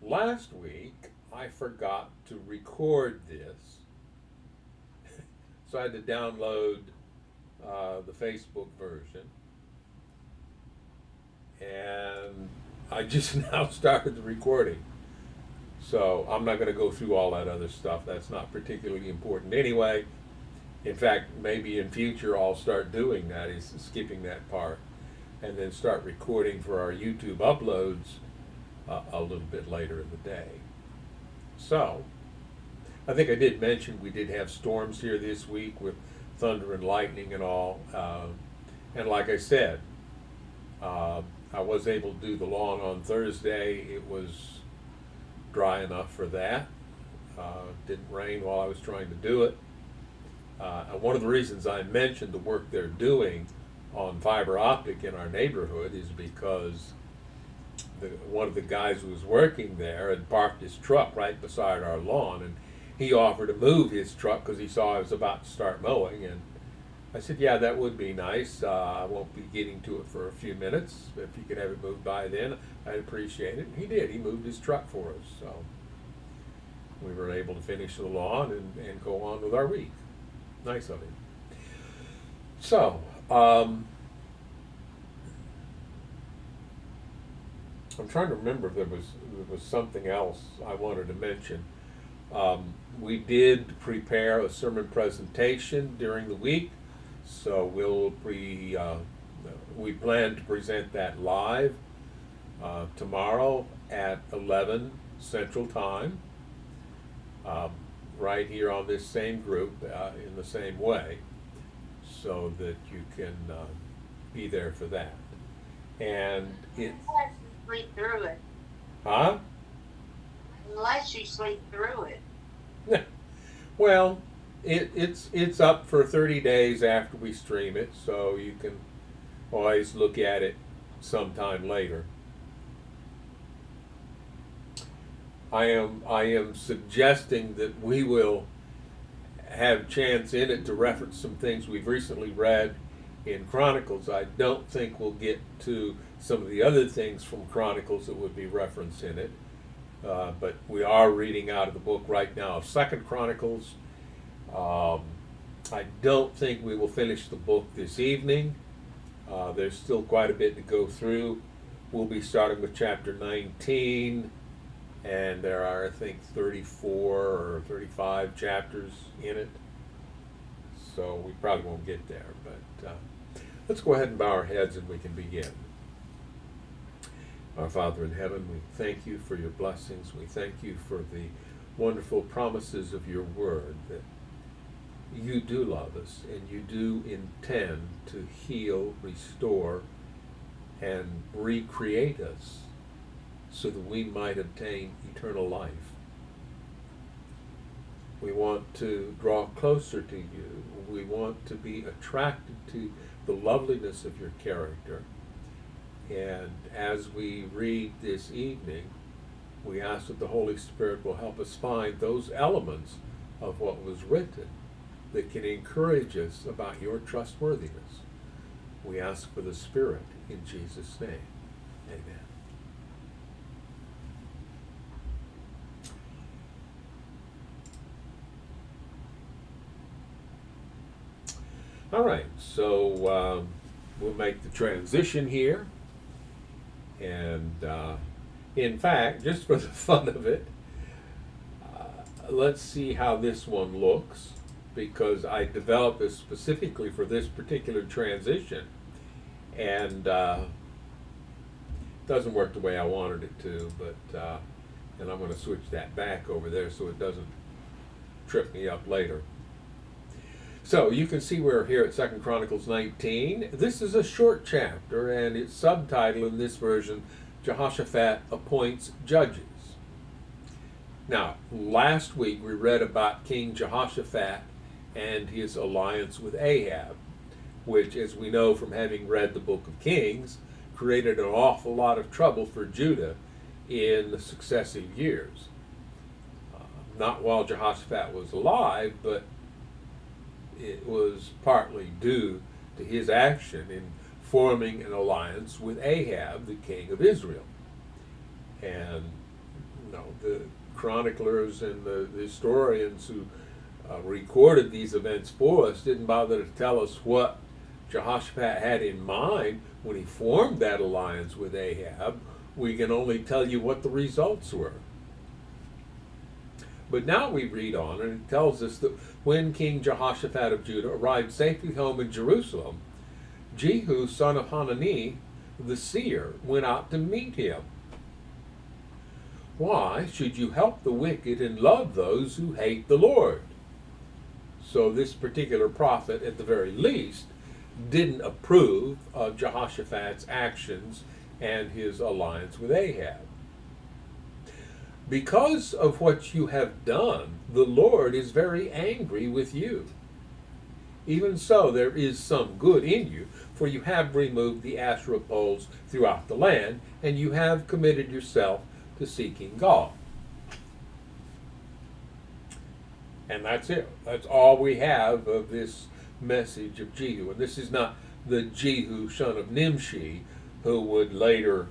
Last week, I forgot to record this, so I had to download the Facebook version, and I just now started the recording. So I'm not going to go through all that other stuff. That's not particularly important anyway. In fact, maybe in future I'll start doing that, is skipping that part, and then start recording for our YouTube uploads a little bit later in the day. So, I think I did mention we did have storms here this week with thunder and lightning and all. And like I said, uh, I was able to do the lawn on Thursday. It was dry enough for that. Didn't rain while I was trying to do it. And one of the reasons I mentioned the work they're doing on fiber optic in our neighborhood is because one of the guys who was working there had parked his truck right beside our lawn, and he offered to move his truck because he saw I was about to start mowing. And I said, yeah, that would be nice. I won't be getting to it for a few minutes. If you could have it moved by then, I'd appreciate it. And he did. He moved his truck for us. So we were able to finish the lawn and go on with our week. Nice of him. So, I'm trying to remember if there was something else I wanted to mention. We did prepare a sermon presentation during the week, so we plan to present that live tomorrow at 11 Central Time, right here on this same group in the same way, so that you can be there for that. And it, Unless you sleep through it. huh? Unless you sleep through it. Well, it's up for 30 days after we stream it, so you can always look at it sometime later. I am suggesting that we will have chance in it to reference some things we've recently read in Chronicles. I don't think we'll get to some of the other things from Chronicles that would be referenced in it. But we are reading out of the book right now of Second Chronicles. Um, I don't think we will finish the book this evening. There's still quite a bit to go through. We'll be starting with chapter 19, and there are, I think, 34 or 35 chapters in it. So we probably won't get there, but let's go ahead and bow our heads and we can begin. Our Father in heaven, we thank you for your blessings. We thank you for the wonderful promises of your word, that you do love us and you do intend to heal, restore, and recreate us so that we might obtain eternal life. We want to draw closer to you. We want to be attracted to the loveliness of your character. And as we read this evening, we ask that the Holy Spirit will help us find those elements of what was written that can encourage us about your trustworthiness. We ask for the Spirit in Jesus' name. Amen. All right, so we'll make the transition here. And in fact, just for the fun of it, let's see how this one looks, because I developed this specifically for this particular transition, and doesn't work the way I wanted it to, but and I'm going to switch that back over there so it doesn't trip me up later. So you can see we're here at 2 Chronicles 19. This is a short chapter, and its subtitle in this version, Jehoshaphat appoints judges. Now, last week we read about King Jehoshaphat and his alliance with Ahab, which, as we know from having read the book of Kings, created an awful lot of trouble for Judah in the successive years. Not while Jehoshaphat was alive, but it was partly due to his action in forming an alliance with Ahab, the king of Israel. And no, the chroniclers and the historians who recorded these events for us didn't bother to tell us what Jehoshaphat had in mind when he formed that alliance with Ahab. We can only tell you what the results were. But now we read on, and it tells us that when King Jehoshaphat of Judah arrived safely home in Jerusalem, Jehu, son of Hanani, the seer, went out to meet him. Why should you help the wicked and love those who hate the Lord? So this particular prophet, at the very least, didn't approve of Jehoshaphat's actions and his alliance with Ahab. Because of what you have done, the Lord is very angry with you. Even so, there is some good in you, for you have removed the Asherah poles throughout the land, and you have committed yourself to seeking God. And that's it. That's all we have of this message of Jehu. And this is not the Jehu, son of Nimshi, who would later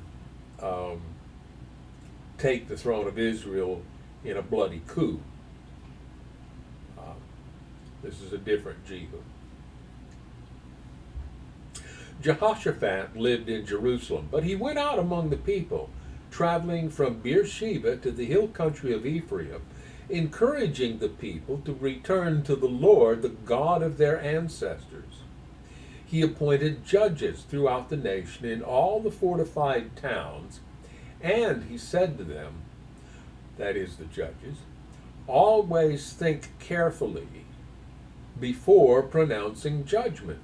take the throne of Israel in a bloody coup. This is a different Jehu. Jehoshaphat lived in Jerusalem, but he went out among the people, traveling from Beersheba to the hill country of Ephraim, encouraging the people to return to the Lord, the God of their ancestors. He appointed judges throughout the nation in all the fortified towns, and he said to them, that is, the judges, always think carefully before pronouncing judgment.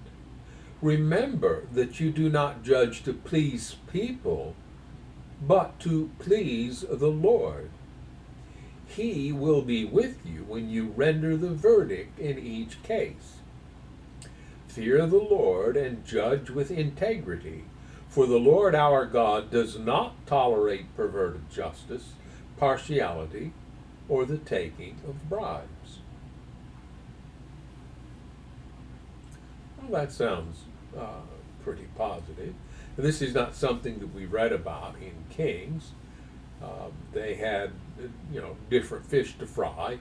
Remember that you do not judge to please people, but to please the Lord. He will be with you when you render the verdict in each case. Fear the Lord and judge with integrity, for the Lord our God does not tolerate perverted justice, partiality, or the taking of bribes. Well, that sounds pretty positive. And this is not something that we read about in Kings. They had, different fish to fry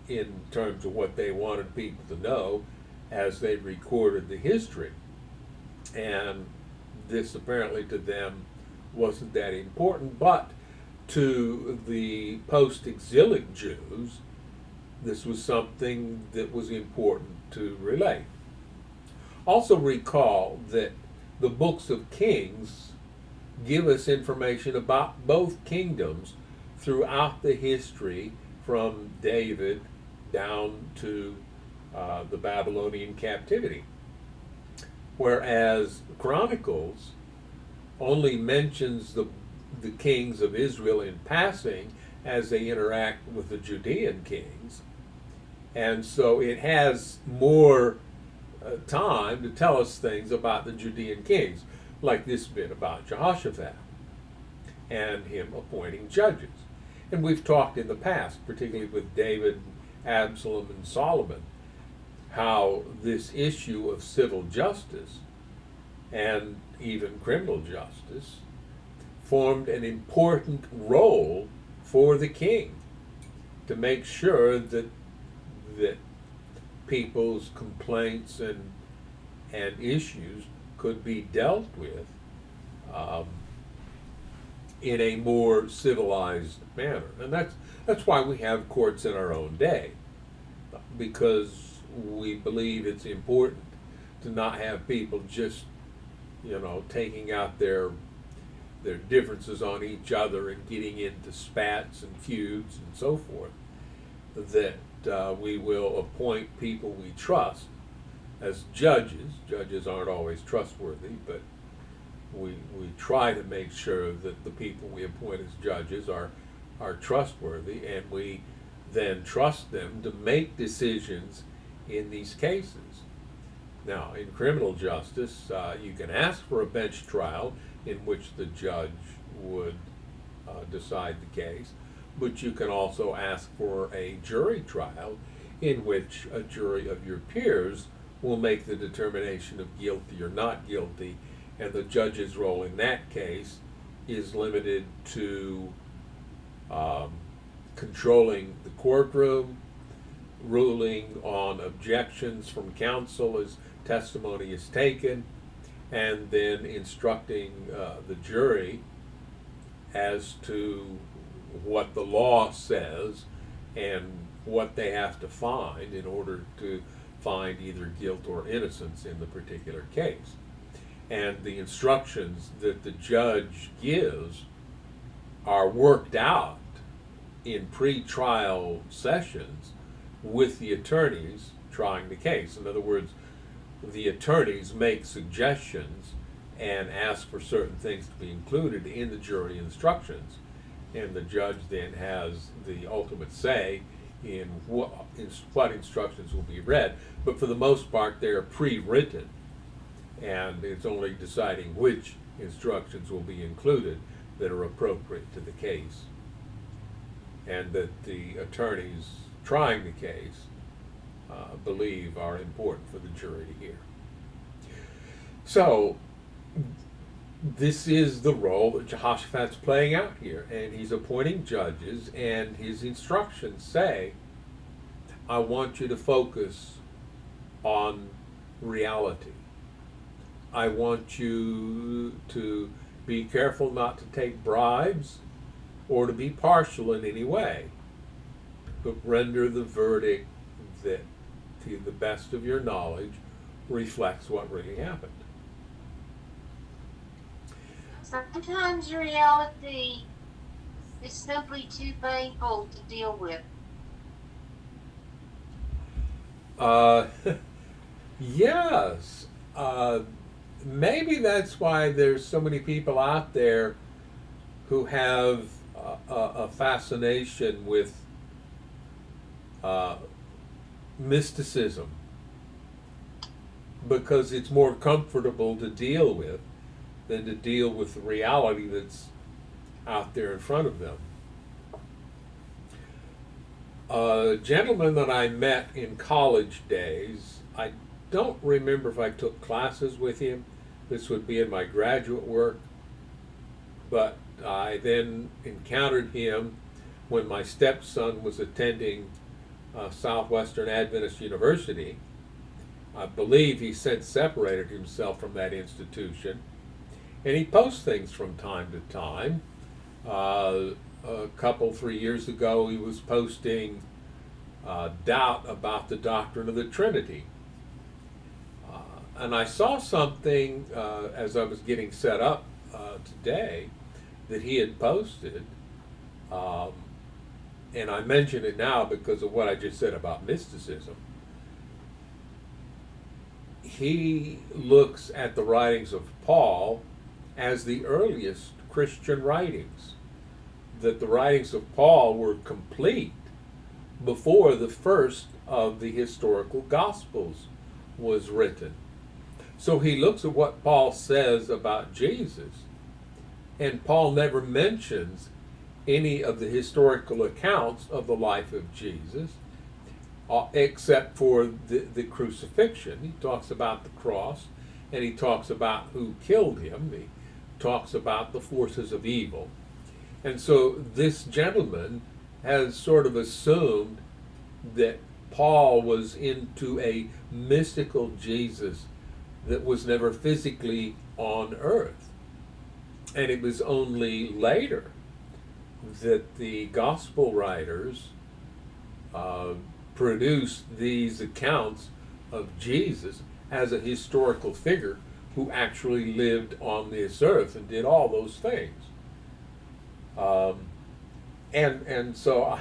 in terms of what they wanted people to know as they recorded the history. And this apparently to them wasn't that important, but to the post-exilic Jews, this was something that was important to relate. Also recall that the books of Kings give us information about both kingdoms throughout the history from David down to the Babylonian captivity. Whereas Chronicles only mentions the kings of Israel in passing as they interact with the Judean kings. And so it has more time to tell us things about the Judean kings, like this bit about Jehoshaphat and him appointing judges. And we've talked in the past, particularly with David, Absalom, and Solomon, how this issue of civil justice and even criminal justice formed an important role for the king to make sure that people's complaints and issues could be dealt with in a more civilized manner. And that's why we have courts in our own day, because we believe it's important to not have people just, taking out their differences on each other and getting into spats and feuds and so forth, that we will appoint people we trust as judges. Judges aren't always trustworthy, but we try to make sure that the people we appoint as judges are trustworthy, and we then trust them to make decisions in these cases. Now, in criminal justice, you can ask for a bench trial in which the judge would decide the case, but you can also ask for a jury trial in which a jury of your peers will make the determination of guilty or not guilty, and the judge's role in that case is limited to um, controlling the courtroom, ruling on objections from counsel as testimony is taken, and then instructing the jury as to what the law says and what they have to find in order to find either guilt or innocence in the particular case. And the instructions that the judge gives are worked out in pre-trial sessions with the attorneys trying the case. In other words, the attorneys make suggestions and ask for certain things to be included in the jury instructions, and the judge then has the ultimate say in what instructions will be read. But for the most part, they're pre-written, and it's only deciding which instructions will be included that are appropriate to the case, and that the attorneys trying the case believe are important for the jury to hear. So this is the role that Jehoshaphat's playing out here, and he's appointing judges, and his instructions say, I want you to focus on reality. I want you to be careful not to take bribes or to be partial in any way, but render the verdict that, to the best of your knowledge, reflects what really happened. Sometimes reality is simply too painful to deal with. Yes. Maybe that's why there's so many people out there who have a fascination with mysticism, because it's more comfortable to deal with than to deal with the reality that's out there in front of them. A gentleman that I met in college days, I don't remember if I took classes with him. This would be in my graduate work, but I then encountered him when my stepson was attending Southwestern Adventist University. I believe he since separated himself from that institution, and he posts things from time to time. A couple, 3 years ago, he was posting doubt about the doctrine of the Trinity. And I saw something as I was getting set up today that he had posted, and I mention it now because of what I just said about mysticism. He looks at the writings of Paul as the earliest Christian writings, that the writings of Paul were complete before the first of the historical Gospels was written. So he looks at what Paul says about Jesus, and Paul never mentions any of the historical accounts of the life of Jesus, except for the crucifixion. He talks about the cross, and he talks about who killed him. He talks about the forces of evil. And so this gentleman has sort of assumed that Paul was into a mystical Jesus that was never physically on earth. And it was only later that the gospel writers produced these accounts of Jesus as a historical figure who actually lived on this earth and did all those things. And so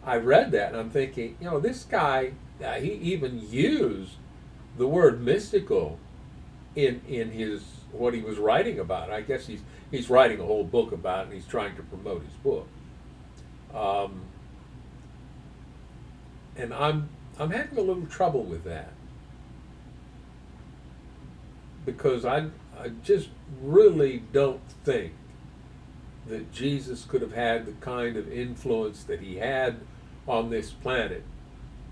I read that and I'm thinking, this guy, he even used the word mystical in his what he was writing about. I guess he's writing a whole book about it, and he's trying to promote his book. And I'm having a little trouble with that, because I just really don't think that Jesus could have had the kind of influence that he had on this planet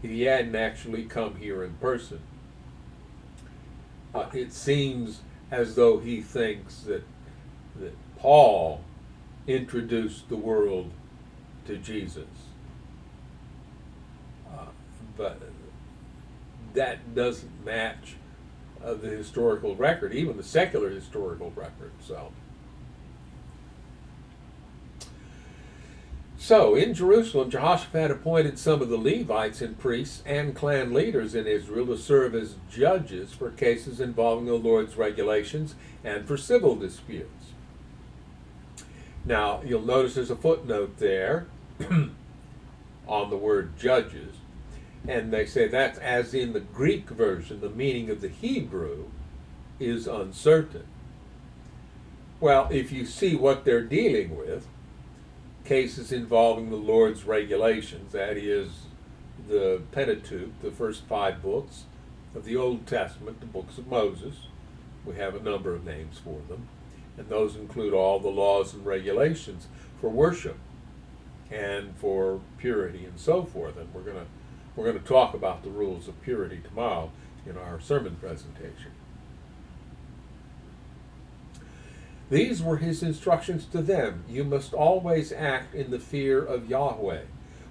if he hadn't actually come here in person. It seems as though he thinks that Paul introduced the world to Jesus. But that doesn't match the historical record, even the secular historical record. So in Jerusalem, Jehoshaphat appointed some of the Levites and priests and clan leaders in Israel to serve as judges for cases involving the Lord's regulations and for civil disputes. Now, you'll notice there's a footnote there on the word judges, and they say that's as in the Greek version, the meaning of the Hebrew is uncertain. Well, if you see what they're dealing with, cases involving the Lord's regulations, that is the Pentateuch, the first 5 books of the Old Testament, the books of Moses. We have a number of names for them, and those include all the laws and regulations for worship and for purity and so forth. And we're going to talk about the rules of purity tomorrow in our sermon presentation. These were his instructions to them. You must always act in the fear of Yahweh,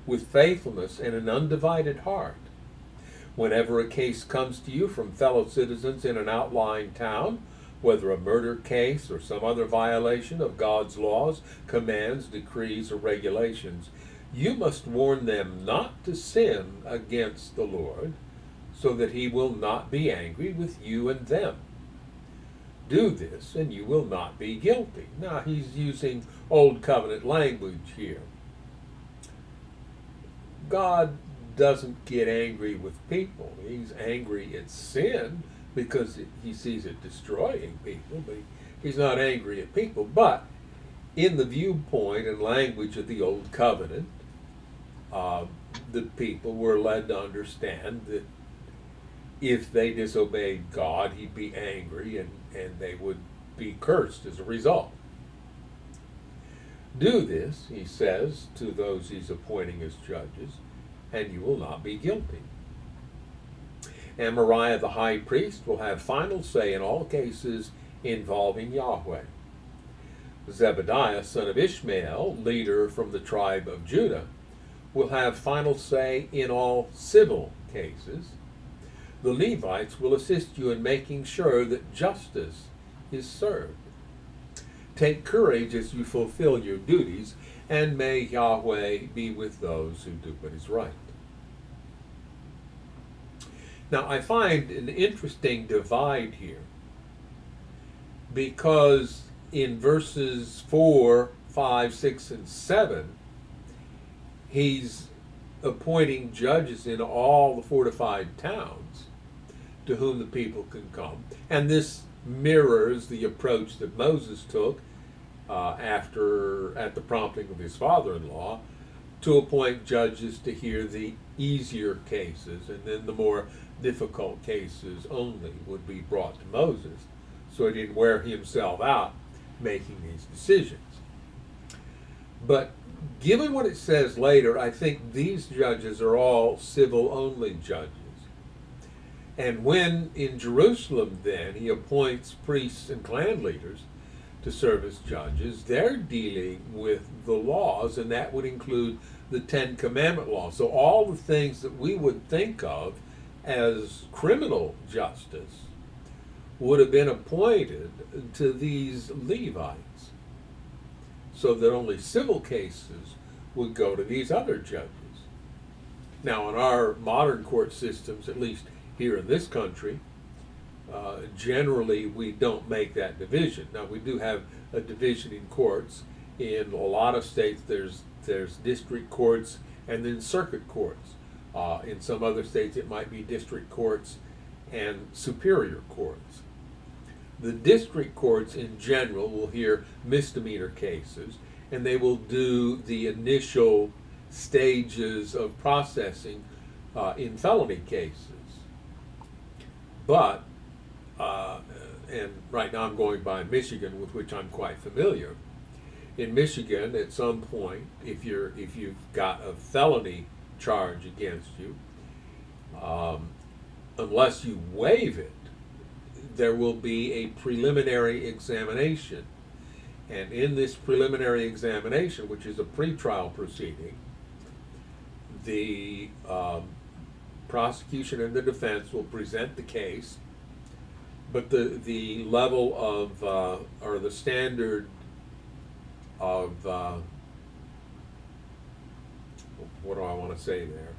with faithfulness and an undivided heart. Whenever a case comes to you from fellow citizens in an outlying town, whether a murder case or some other violation of God's laws, commands, decrees, or regulations, you must warn them not to sin against the Lord, so that he will not be angry with you and them. Do this, and you will not be guilty. Now, he's using Old Covenant language here. God doesn't get angry with people. He's angry at sin because he sees it destroying people, but he's not angry at people. But in the viewpoint and language of the Old Covenant, the people were led to understand that if they disobeyed God, he'd be angry and they would be cursed as a result. Do this, he says to those he's appointing as judges, and you will not be guilty. Amariah the high priest will have final say in all cases involving Yahweh. Zebediah, son of Ishmael, leader from the tribe of Judah, will have final say in all civil cases. The Levites will assist you in making sure that justice is served. Take courage as you fulfill your duties, and may Yahweh be with those who do what is right. Now, I find an interesting divide here, because in verses 4, 5, 6, and 7, he's appointing judges in all the fortified towns to whom the people can come. And this mirrors the approach that Moses took at the prompting of his father-in-law, to appoint judges to hear the easier cases, and then the more difficult cases only would be brought to Moses, so he didn't wear himself out making these decisions. But given what it says later, I think these judges are all civil-only judges. And when in Jerusalem then he appoints priests and clan leaders to serve as judges, they're dealing with the laws, and that would include the 10 Commandment laws. So all the things that we would think of as criminal justice would have been appointed to these Levites, so that only civil cases would go to these other judges. Now, in our modern court systems, at least here in this country, generally we don't make that division. Now, we do have a division in courts. In a lot of states, there's district courts and then circuit courts. In some other states, it might be district courts and superior courts. The district courts in general will hear misdemeanor cases, and they will do the initial stages of processing in felony cases. But, and right now I'm going by Michigan, with which I'm quite familiar. In Michigan, at some point, if you've got a felony charge against you, unless you waive it, there will be a preliminary examination. And in this preliminary examination, which is a pretrial proceeding, the prosecution and the defense will present the case, but the level of or the standard of what do I want to say there?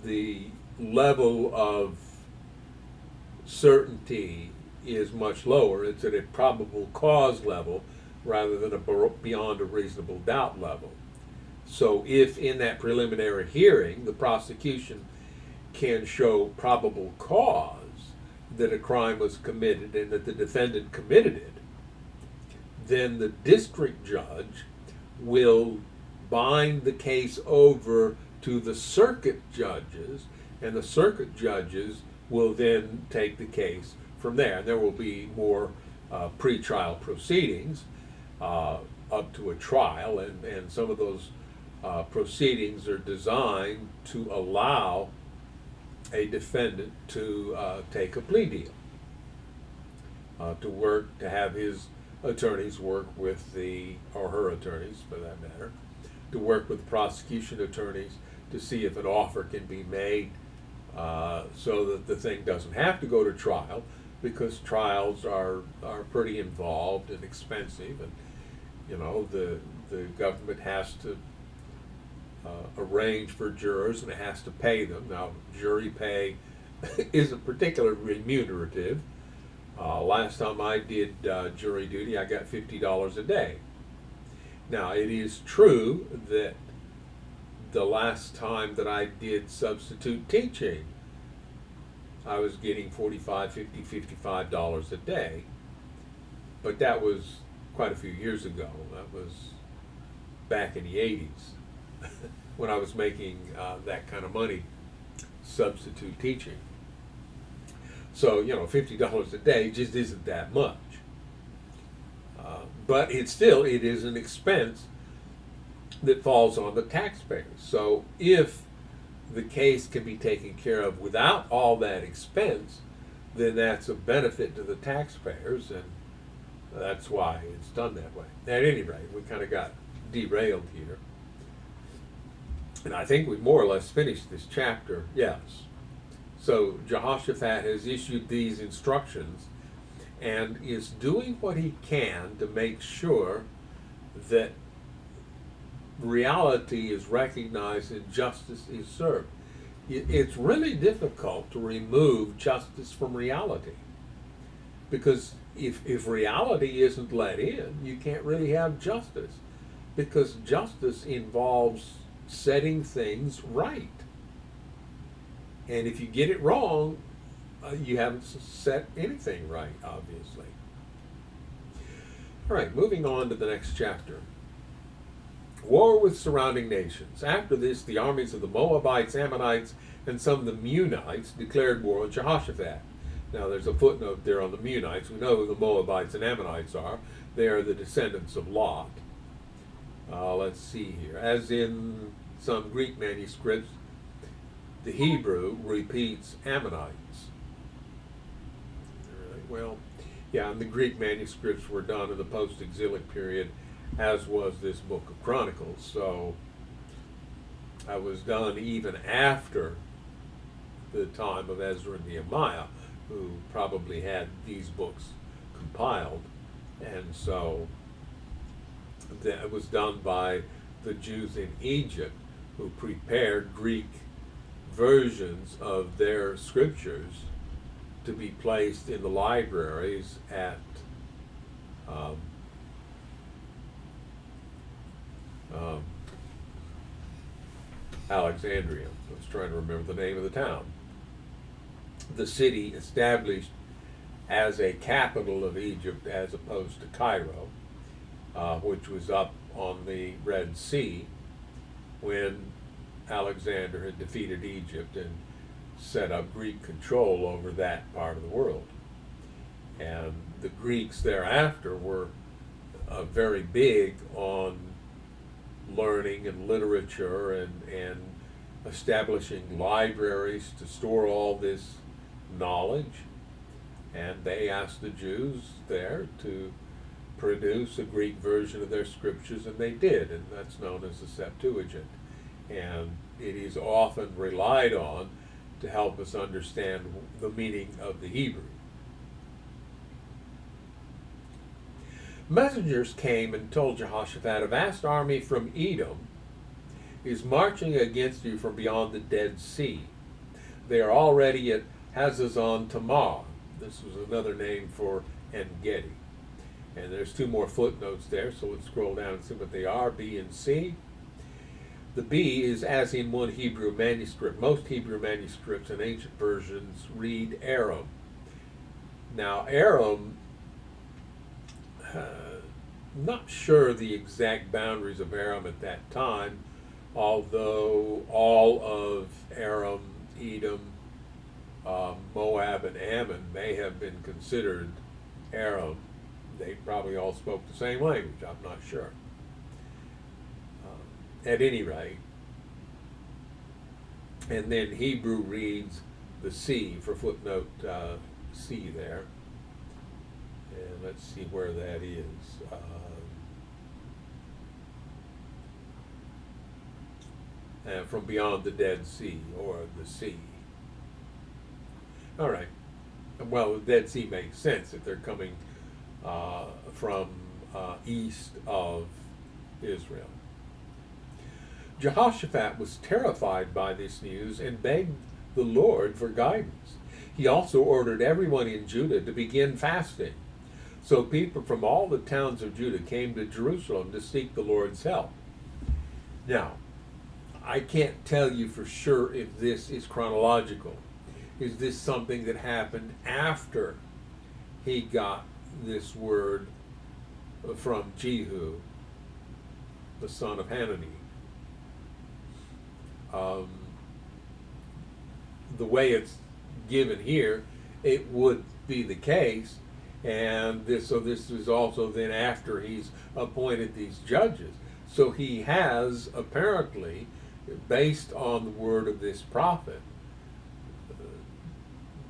The level of certainty is much lower. It's at a probable cause level rather than a beyond a reasonable doubt level. So if in that preliminary hearing the prosecution can show probable cause that a crime was committed and that the defendant committed it, then the district judge will bind the case over to the circuit judges, and the circuit judges will then take the case from there. And there will be more pretrial proceedings up to a trial, and some of those proceedings are designed to allow a defendant to take a plea deal, to have his attorneys work with or her attorneys for that matter, to work with prosecution attorneys to see if an offer can be made so that the thing doesn't have to go to trial, because trials are pretty involved and expensive, and the government has to arrange for jurors and it has to pay them. Now, jury pay isn't particularly remunerative. Last time I did jury duty, I got $50 a day. Now, it is true that the last time that I did substitute teaching, I was getting $45, $50, $55 a day, but that was quite a few years ago. That was back in the 80s when I was making that kind of money substitute teaching. So, $50 a day just isn't that much. But it is an expense that falls on the taxpayers. So if the case can be taken care of without all that expense, then that's a benefit to the taxpayers, and that's why it's done that way. At any rate, we kind of got derailed here. And I think we've more or less finished this chapter, yes. So Jehoshaphat has issued these instructions and is doing what he can to make sure that reality is recognized and justice is served. It's really difficult to remove justice from reality, because if reality isn't let in, you can't really have justice, because justice involves setting things right. And if you get it wrong, you haven't set anything right, obviously. All right, moving on to the next chapter. War with surrounding nations. After this, the armies of the Moabites, Ammonites, and some of the Meunites declared war on Jehoshaphat. Now, there's a footnote there on the Meunites. We know who the Moabites and Ammonites are. They are the descendants of Lot. Let's see here. As in some Greek manuscripts, the Hebrew repeats Ammonites. All right, well, yeah, and the Greek manuscripts were done in the post-exilic period, as was this book of Chronicles. So it was done even after the time of Ezra and Nehemiah, who probably had these books compiled. And so that was done by the Jews in Egypt, who prepared Greek versions of their scriptures to be placed in the libraries at Alexandria. I was trying to remember the name of the town. The city established as a capital of Egypt as opposed to Cairo, which was up on the Red Sea when Alexander had defeated Egypt and set up Greek control over that part of the world. And the Greeks thereafter were very big on learning and literature and establishing libraries to store all this knowledge. And they asked the Jews there to produce a Greek version of their scriptures, and they did, and that's known as the Septuagint. And it is often relied on to help us understand the meaning of the Hebrew. Messengers came and told Jehoshaphat, a vast army from Edom is marching against you from beyond the Dead Sea. They are already at Hazazon Tamar. This was another name for En-Gedi. And there's two more footnotes there, so let's scroll down and see what they are, B and C. The B is as in one Hebrew manuscript. Most Hebrew manuscripts and ancient versions read Aram. Now, Aram, not sure the exact boundaries of Aram at that time, although all of Aram, Edom, Moab, and Ammon may have been considered Aram. They probably all spoke the same language, I'm not sure. At any rate, and then Hebrew reads the C for footnote C there. And let's see where that is. From beyond the Dead Sea, or the sea. All right. Well, the Dead Sea makes sense if they're coming from east of Israel. Jehoshaphat was terrified by this news and begged the Lord for guidance. He also ordered everyone in Judah to begin fasting. So people from all the towns of Judah came to Jerusalem to seek the Lord's help. Now, I can't tell you for sure if this is chronological. Is this something that happened after he got this word from Jehu, the son of Hanani? The way it's given here, it would be the case, and this is also then after he's appointed these judges. So he has apparently, based on the word of this prophet,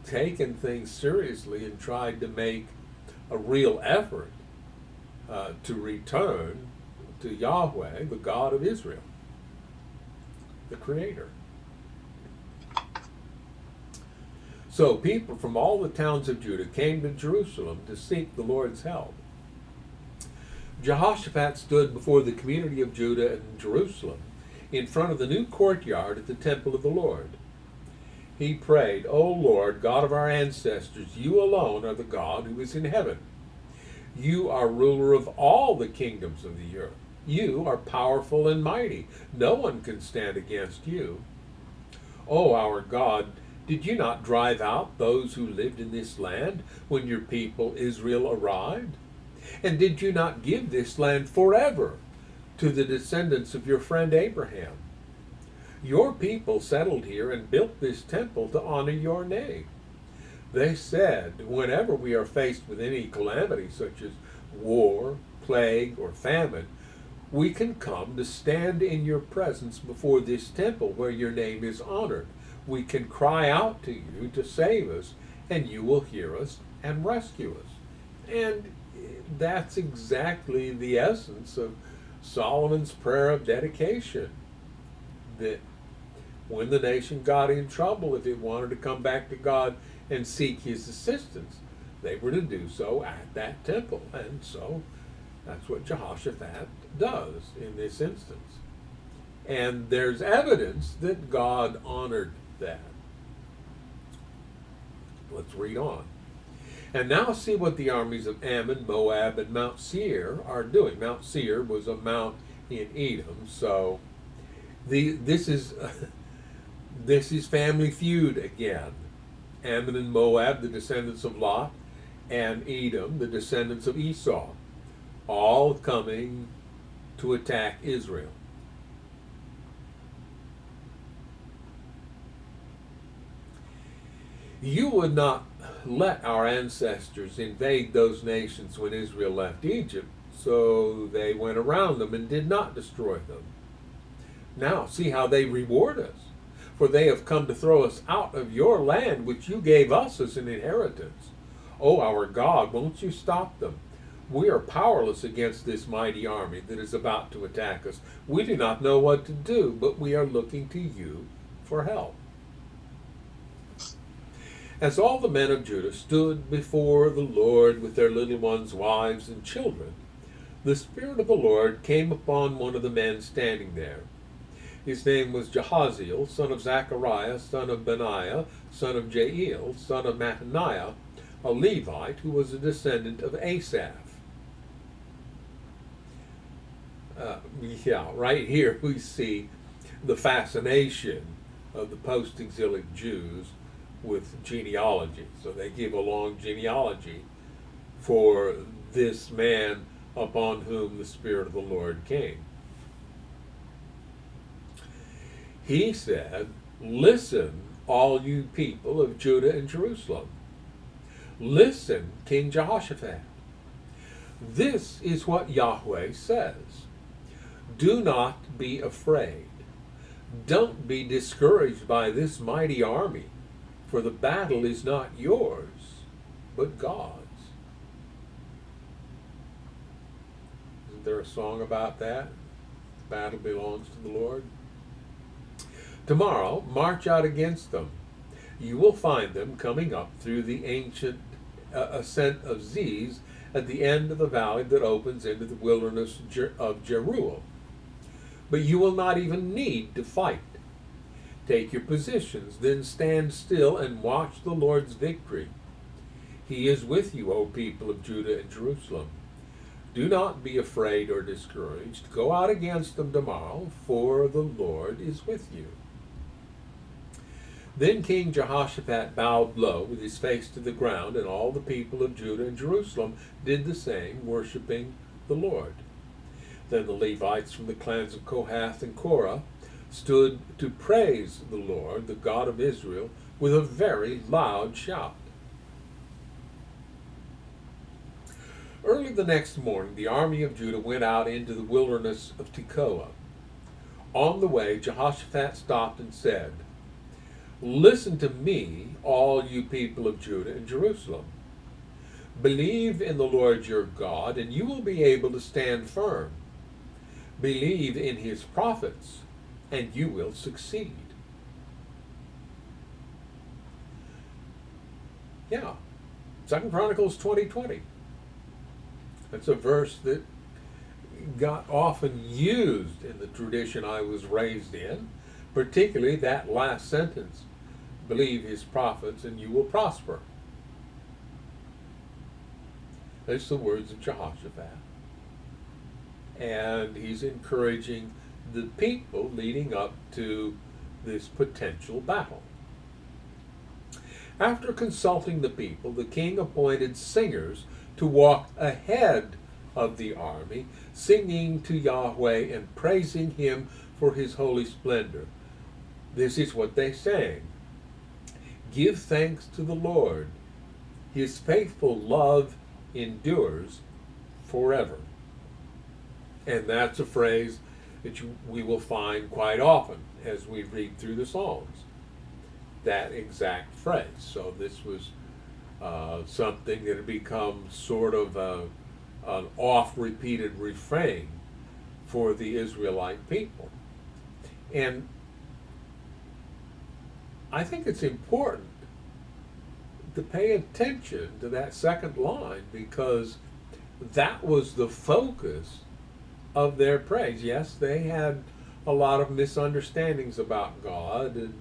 taken things seriously and tried to make a real effort to return to Yahweh, the God of Israel, the Creator. So people from all the towns of Judah came to Jerusalem to seek the Lord's help. Jehoshaphat stood before the community of Judah and Jerusalem in front of the new courtyard at the temple of the Lord. He prayed, O Lord, God of our ancestors, you alone are the God who is in heaven. You are ruler of all the kingdoms of the earth. You are powerful and mighty. No one can stand against you. O our God, did you not drive out those who lived in this land when your people Israel arrived? And did you not give this land forever to the descendants of your friend Abraham? Your people settled here and built this temple to honor your name. They said, whenever we are faced with any calamity such as war, plague, or famine, we can come to stand in your presence before this temple where your name is honored. We can cry out to you to save us, and you will hear us and rescue us. And that's exactly the essence of Solomon's prayer of dedication. That when the nation got in trouble, if it wanted to come back to God and seek his assistance, they were to do so at that temple. And so that's what Jehoshaphat does in this instance. And there's evidence that God honored that. Let's read on. And now see what the armies of Ammon, Moab, and Mount Seir are doing. Mount Seir was a mount in Edom, so this is Family Feud again. Ammon and Moab, the descendants of Lot, and Edom, the descendants of Esau, all coming to attack Israel. You would not let our ancestors invade those nations when Israel left Egypt, so they went around them and did not destroy them. Now see how they reward us, for they have come to throw us out of your land which you gave us as an inheritance. O our God, won't you stop them? We are powerless against this mighty army that is about to attack us. We do not know what to do, but we are looking to you for help." As all the men of Judah stood before the Lord with their little ones, wives, and children, the Spirit of the Lord came upon one of the men standing there. His name was Jehaziel, son of Zechariah, son of Benaiah, son of Jael, son of Mattaniah, a Levite who was a descendant of Asaph. Right here we see the fascination of the post-exilic Jews with genealogy. So they give a long genealogy for this man upon whom the Spirit of the Lord came. He said, "Listen, all you people of Judah and Jerusalem. Listen, King Jehoshaphat. This is what Yahweh says. Do not be afraid. Don't be discouraged by this mighty army, for the battle is not yours, but God's." Isn't there a song about that? The battle belongs to the Lord. "Tomorrow, march out against them. You will find them coming up through the ancient ascent of Ziz at the end of the valley that opens into the wilderness of Jeruel. But you will not even need to fight. Take your positions, then stand still and watch the Lord's victory. He is with you, O people of Judah and Jerusalem. Do not be afraid or discouraged. Go out against them tomorrow, for the Lord is with you." Then King Jehoshaphat bowed low with his face to the ground, and all the people of Judah and Jerusalem did the same, worshiping the Lord. Then the Levites from the clans of Kohath and Korah stood to praise the Lord, the God of Israel, with a very loud shout. Early the next morning, the army of Judah went out into the wilderness of Tekoa. On the way, Jehoshaphat stopped and said, "Listen to me, all you people of Judah and Jerusalem. Believe in the Lord your God, and you will be able to stand firm. Believe in his prophets, and you will succeed." Yeah, 2 Chronicles 20:20. That's a verse that got often used in the tradition I was raised in, particularly that last sentence, "Believe his prophets, and you will prosper." That's the words of Jehoshaphat. And he's encouraging the people leading up to this potential battle. After consulting the people, the king appointed singers to walk ahead of the army, singing to Yahweh and praising him for his holy splendor. This is what they sang: "Give thanks to the Lord. His faithful love endures forever." And that's a phrase that we will find quite often as we read through the Psalms. That exact phrase. So this was something that had become sort of an oft-repeated refrain for the Israelite people. And I think it's important to pay attention to that second line, because that was the focus of their praise. Yes, they had a lot of misunderstandings about God, and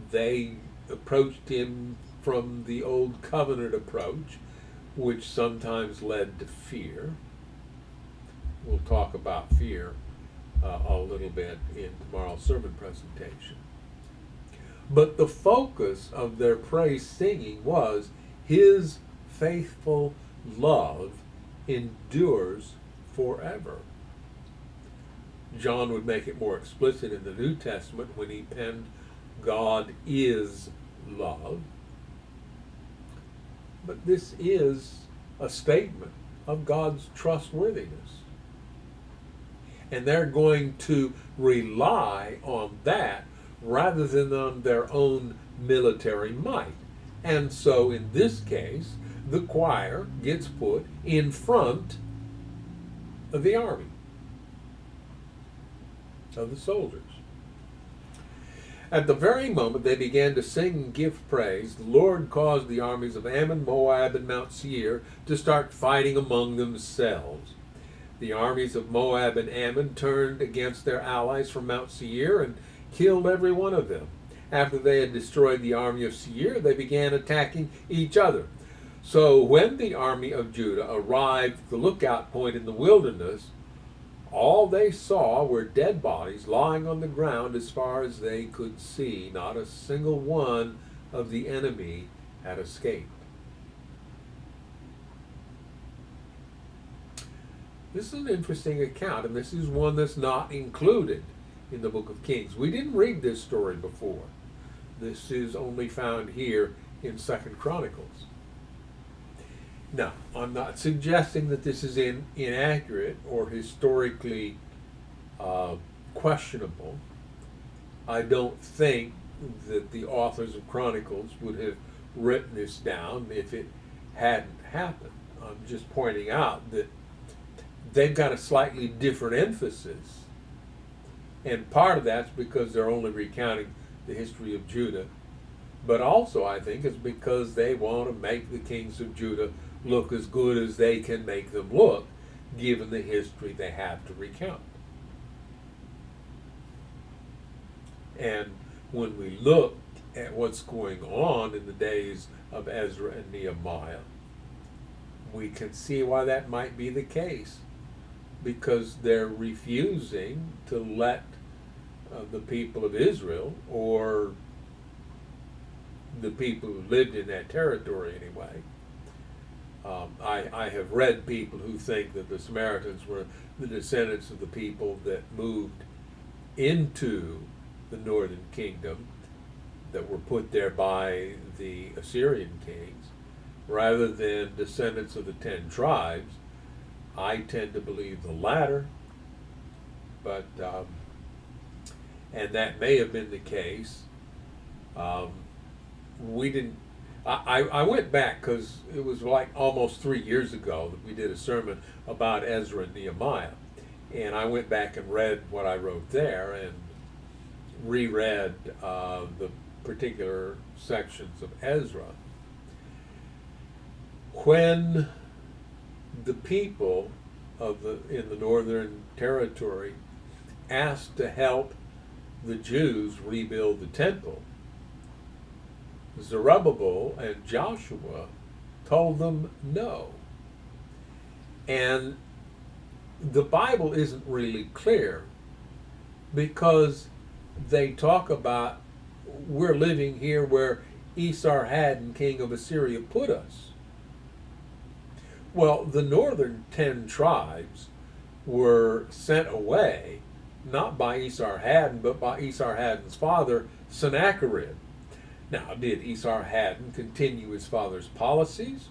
they approached him from the old covenant approach, which sometimes led to fear. We'll talk about fear a little bit in tomorrow's sermon presentation. But the focus of their praise singing was his faithful love endures forever. John would make it more explicit in the New Testament when he penned, "God is love." But this is a statement of God's trustworthiness. And they're going to rely on that rather than on their own military might. And so in this case, the choir gets put in front of the army, of the soldiers. At the very moment they began to sing and give praise, the Lord caused the armies of Ammon, Moab, and Mount Seir to start fighting among themselves. The armies of Moab and Ammon turned against their allies from Mount Seir and killed every one of them. After they had destroyed the army of Seir, they began attacking each other. So when the army of Judah arrived at the lookout point in the wilderness, all they saw were dead bodies lying on the ground as far as they could see. Not a single one of the enemy had escaped. This is an interesting account, and this is one that's not included in the book of Kings. We didn't read this story before. This is only found here in 2nd Chronicles. Now, I'm not suggesting that this is inaccurate or historically questionable. I don't think that the authors of Chronicles would have written this down if it hadn't happened. I'm just pointing out that they've got a slightly different emphasis, and part of that's because they're only recounting the history of Judah, but also I think it's because they want to make the kings of Judah look as good as they can make them look, given the history they have to recount. And when we look at what's going on in the days of Ezra and Nehemiah, we can see why that might be the case, because they're refusing to let the people of Israel, or the people who lived in that territory anyway. I have read people who think that the Samaritans were the descendants of the people that moved into the northern kingdom, that were put there by the Assyrian kings, rather than descendants of the 10 tribes. I tend to believe the latter, but and that may have been the case. We didn't. I went back because it was like almost 3 years ago that we did a sermon about Ezra and Nehemiah, and I went back and read what I wrote there and reread the particular sections of Ezra. When the people in the northern territory asked to help the Jews rebuild the temple, Zerubbabel and Joshua told them no. And the Bible isn't really clear, because they talk about, we're living here where Esarhaddon, king of Assyria, put us. Well, the northern 10 tribes were sent away, not by Esarhaddon, but by Esarhaddon's father, Sennacherib. Now, did Esarhaddon continue his father's policies?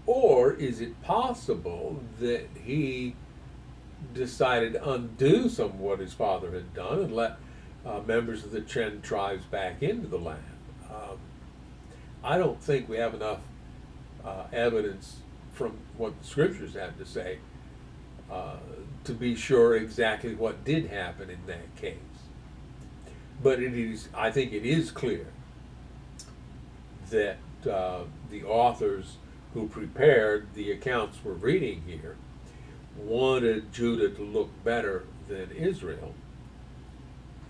Or is it possible that he decided to undo some of what his father had done and let members of the 10 tribes back into the land? I don't think we have enough evidence from what the scriptures have to say to be sure exactly what did happen in that case. But I think it is clear that the authors who prepared the accounts we're reading here wanted Judah to look better than Israel,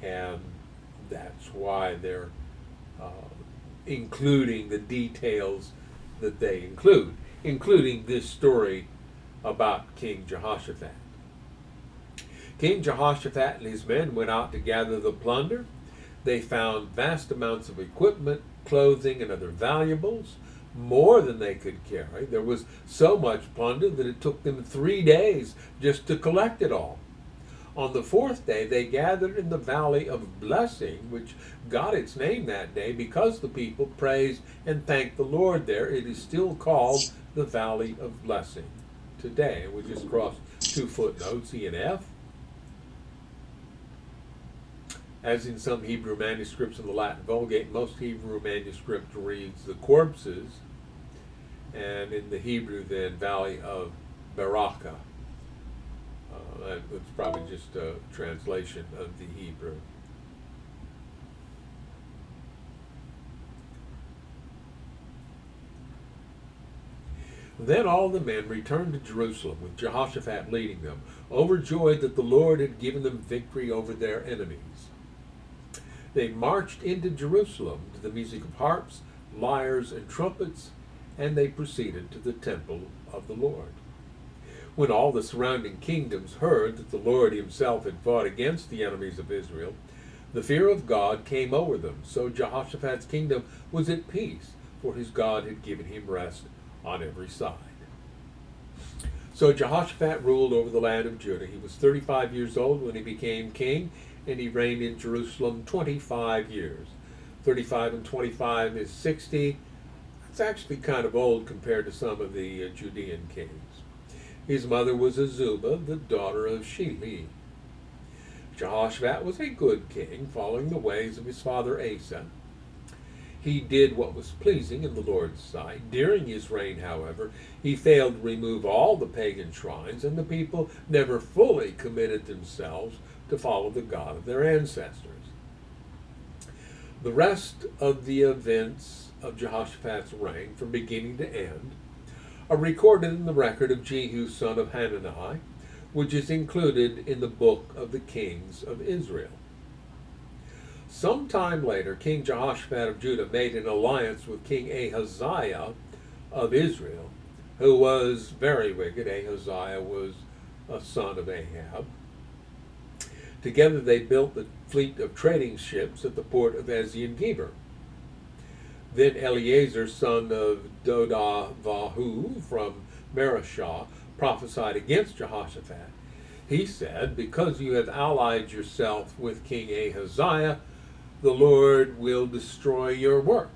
and that's why they're including the details that they include, including this story about King Jehoshaphat. King Jehoshaphat and his men went out to gather the plunder. They found vast amounts of equipment, clothing, and other valuables, more than they could carry. There was so much plunder that it took them 3 days just to collect it all. On the 4th day, they gathered in the Valley of Blessing, which got its name that day because the people praised and thanked the Lord there. It is still called the Valley of Blessing today. We just crossed 2 footnotes, E and F. As in some Hebrew manuscripts in the Latin Vulgate, most Hebrew manuscripts reads the corpses, and in the Hebrew then, Valley of Berachah. That's probably just a translation of the Hebrew. Then all the men returned to Jerusalem, with Jehoshaphat leading them, overjoyed that the Lord had given them victory over their enemies. They marched into Jerusalem to the music of harps, lyres, and trumpets, and they proceeded to the temple of the Lord. When all the surrounding kingdoms heard that the Lord himself had fought against the enemies of Israel, the fear of God came over them, so Jehoshaphat's kingdom was at peace, for his God had given him rest on every side. So Jehoshaphat ruled over the land of Judah. He was 35 years old when he became king, and he reigned in Jerusalem 25 years. 35 and 25 is 60. That's actually kind of old compared to some of the Judean kings. His mother was Azubah, the daughter of Shili. Jehoshaphat was a good king, following the ways of his father Asa. He did what was pleasing in the Lord's sight. During his reign, however, he failed to remove all the pagan shrines, and the people never fully committed themselves to follow the God of their ancestors. The rest of the events of Jehoshaphat's reign, from beginning to end, are recorded in the record of Jehu, son of Hanani, which is included in the book of the kings of Israel. Some time later, King Jehoshaphat of Judah made an alliance with King Ahaziah of Israel, who was very wicked. Ahaziah was a son of Ahab. Together they built the fleet of trading ships at the port of Ezion-Geber. Then Eleazar, son of Dodavahu from Mareshah, prophesied against Jehoshaphat. He said, "Because you have allied yourself with King Ahaziah, the Lord will destroy your work."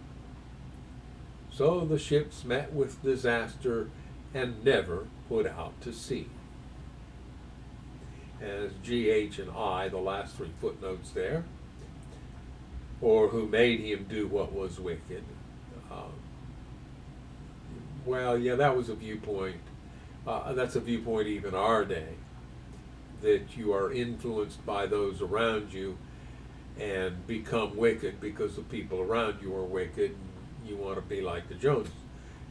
So the ships met with disaster and never put out to sea. As G, H, and I, the last three footnotes there, or who made him do what was wicked. Well, yeah, that was a viewpoint. That's a viewpoint even our day, that you are influenced by those around you and become wicked because the people around you are wicked and you want to be like the Joneses.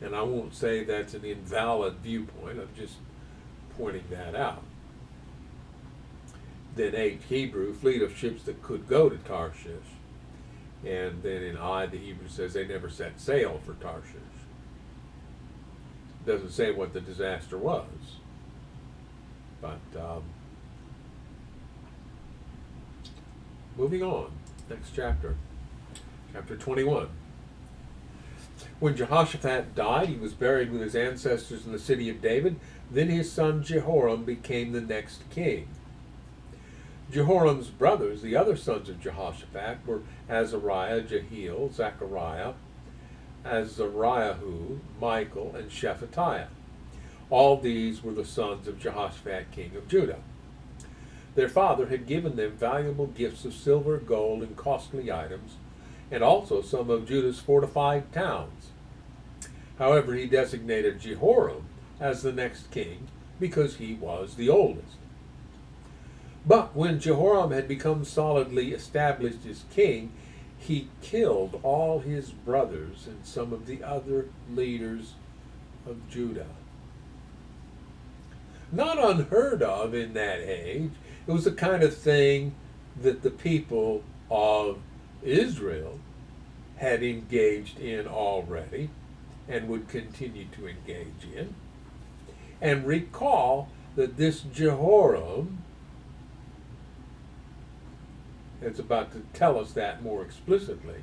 And I won't say that's an invalid viewpoint, I'm just pointing that out. Then H, Hebrew, fleet of ships that could go to Tarshish. And then in I, the Hebrew says they never set sail for Tarshish. Doesn't say what the disaster was. But moving on, next chapter, chapter 21. When Jehoshaphat died, he was buried with his ancestors in the city of David. Then his son Jehoram became the next king. Jehoram's brothers, the other sons of Jehoshaphat, were Azariah, Jehiel, Zechariah, Azariahu, Michael, and Shephatiah. All these were the sons of Jehoshaphat, king of Judah. Their father had given them valuable gifts of silver, gold, and costly items, and also some of Judah's fortified towns. However, he designated Jehoram as the next king because he was the oldest. But when Jehoram had become solidly established as king, he killed all his brothers and some of the other leaders of Judah. Not unheard of in that age. It was the kind of thing that the people of Israel had engaged in already and would continue to engage in. And recall that this Jehoram, it's about to tell us that more explicitly,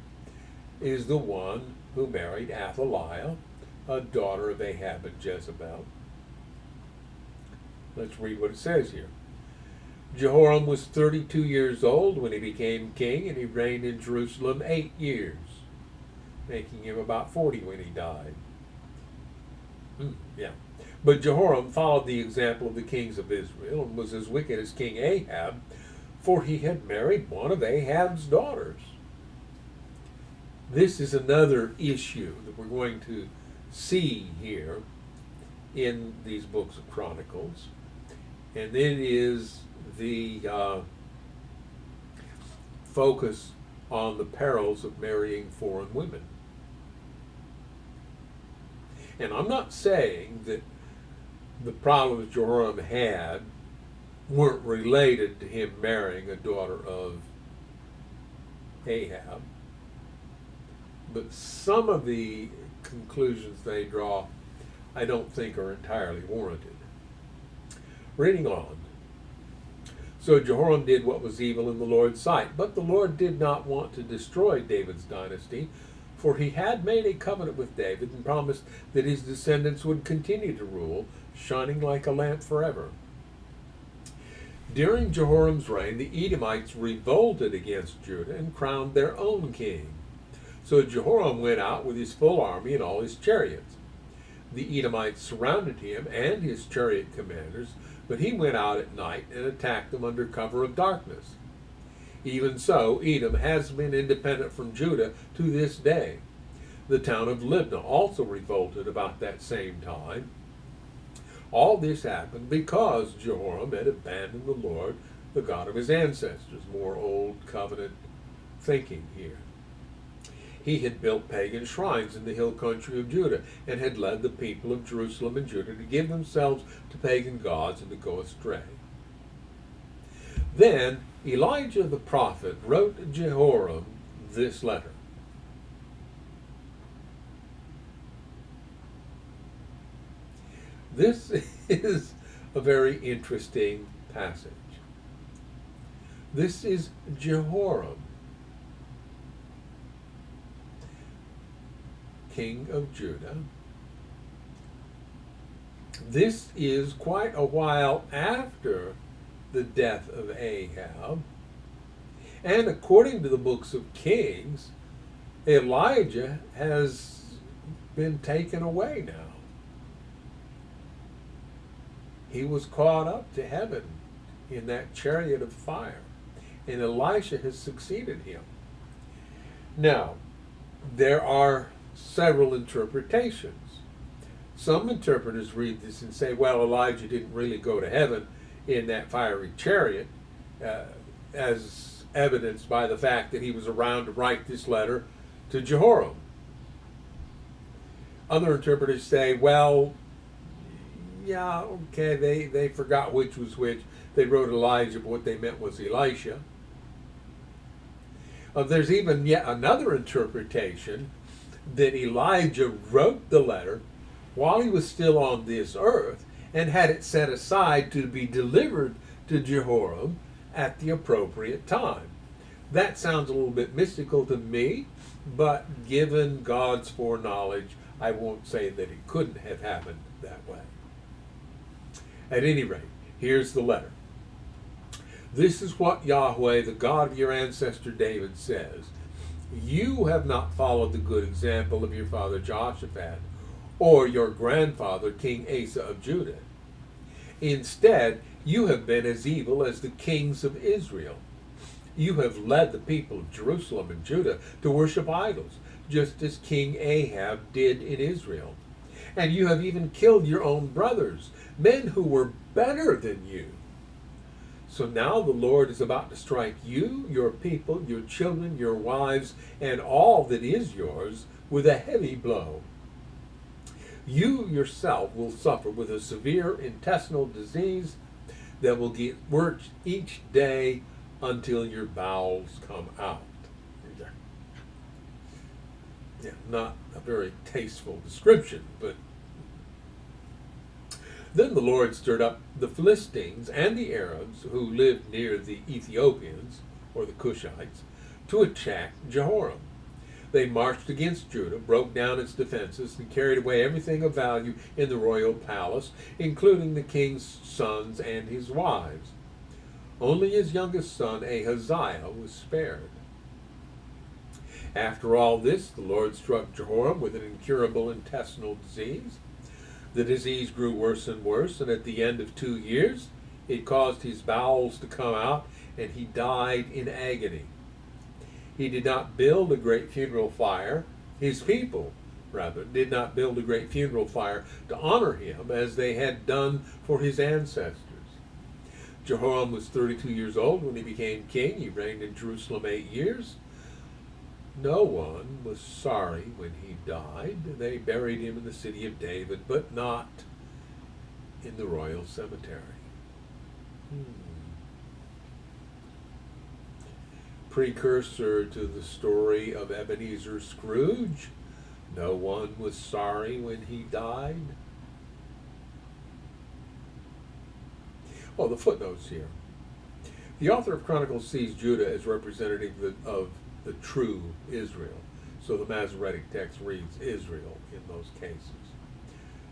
is the one who married Athaliah, a daughter of Ahab and Jezebel. Let's read what it says here. Jehoram was 32 years old when he became king, and he reigned in Jerusalem 8 years, making him about 40 when he died. But Jehoram followed the example of the kings of Israel and was as wicked as King Ahab, for he had married one of Ahab's daughters. This is another issue that we're going to see here in these books of Chronicles, and it is the focus on the perils of marrying foreign women. And I'm not saying that the problems Jehoram had weren't related to him marrying a daughter of Ahab, but some of the conclusions they draw I don't think are entirely warranted. Reading on. So Jehoram did what was evil in the Lord's sight, but the Lord did not want to destroy David's dynasty, for he had made a covenant with David and promised that his descendants would continue to rule, shining like a lamp forever. During Jehoram's reign, the Edomites revolted against Judah and crowned their own king. So Jehoram went out with his full army and all his chariots. The Edomites surrounded him and his chariot commanders, but he went out at night and attacked them under cover of darkness. Even so, Edom has been independent from Judah to this day. The town of Libnah also revolted about that same time. All this happened because Jehoram had abandoned the Lord, the God of his ancestors. More old covenant thinking here. He had built pagan shrines in the hill country of Judah and had led the people of Jerusalem and Judah to give themselves to pagan gods and to go astray. Then Elijah the prophet wrote to Jehoram this letter. This is a very interesting passage. This is Jehoram, king of Judah. This is quite a while after the death of Ahab. And according to the books of Kings, Elijah has been taken away now. He was caught up to heaven in that chariot of fire, and Elisha has succeeded him. Now, there are several interpretations. Some interpreters read this and say, well, Elijah didn't really go to heaven in that fiery chariot, as evidenced by the fact that he was around to write this letter to Jehoram. Other interpreters say, well, yeah, okay, they forgot which was which. They wrote Elijah, but what they meant was Elisha. There's even yet another interpretation that Elijah wrote the letter while he was still on this earth and had it set aside to be delivered to Jehoram at the appropriate time. That sounds a little bit mystical to me, but given God's foreknowledge, I won't say that it couldn't have happened that way. At any rate, here's the letter. This is what Yahweh, the God of your ancestor David, says. You have not followed the good example of your father Jehoshaphat or your grandfather King Asa of Judah. Instead, you have been as evil as the kings of Israel. You have led the people of Jerusalem and Judah to worship idols, just as King Ahab did in Israel. And you have even killed your own brothers, men who were better than you. So now the Lord is about to strike you, your people, your children, your wives, and all that is yours with a heavy blow. You yourself will suffer with a severe intestinal disease that will get worse each day until your bowels come out. Yeah, not a very tasteful description, but then the Lord stirred up the Philistines and the Arabs who lived near the Ethiopians, or the Cushites, to attack Jehoram. They marched against Judah, broke down its defenses, and carried away everything of value in the royal palace, including the king's sons and his wives. Only his youngest son, Ahaziah, was spared. After all this, the Lord struck Jehoram with an incurable intestinal disease. The disease grew worse and worse, and at the end of 2 years, it caused his bowels to come out, and he died in agony. He did not build a great funeral fire. His people did not build a great funeral fire to honor him as they had done for his ancestors. Jehoram was 32 years old when he became king. He reigned in Jerusalem 8 years. No one was sorry when he died. They buried him in the city of David, but not in the royal cemetery. Precursor to the story of Ebenezer Scrooge. No one was sorry when he died. Well, the footnotes here. The author of Chronicles sees Judah as representative of the true Israel. So the Masoretic text reads Israel in those cases.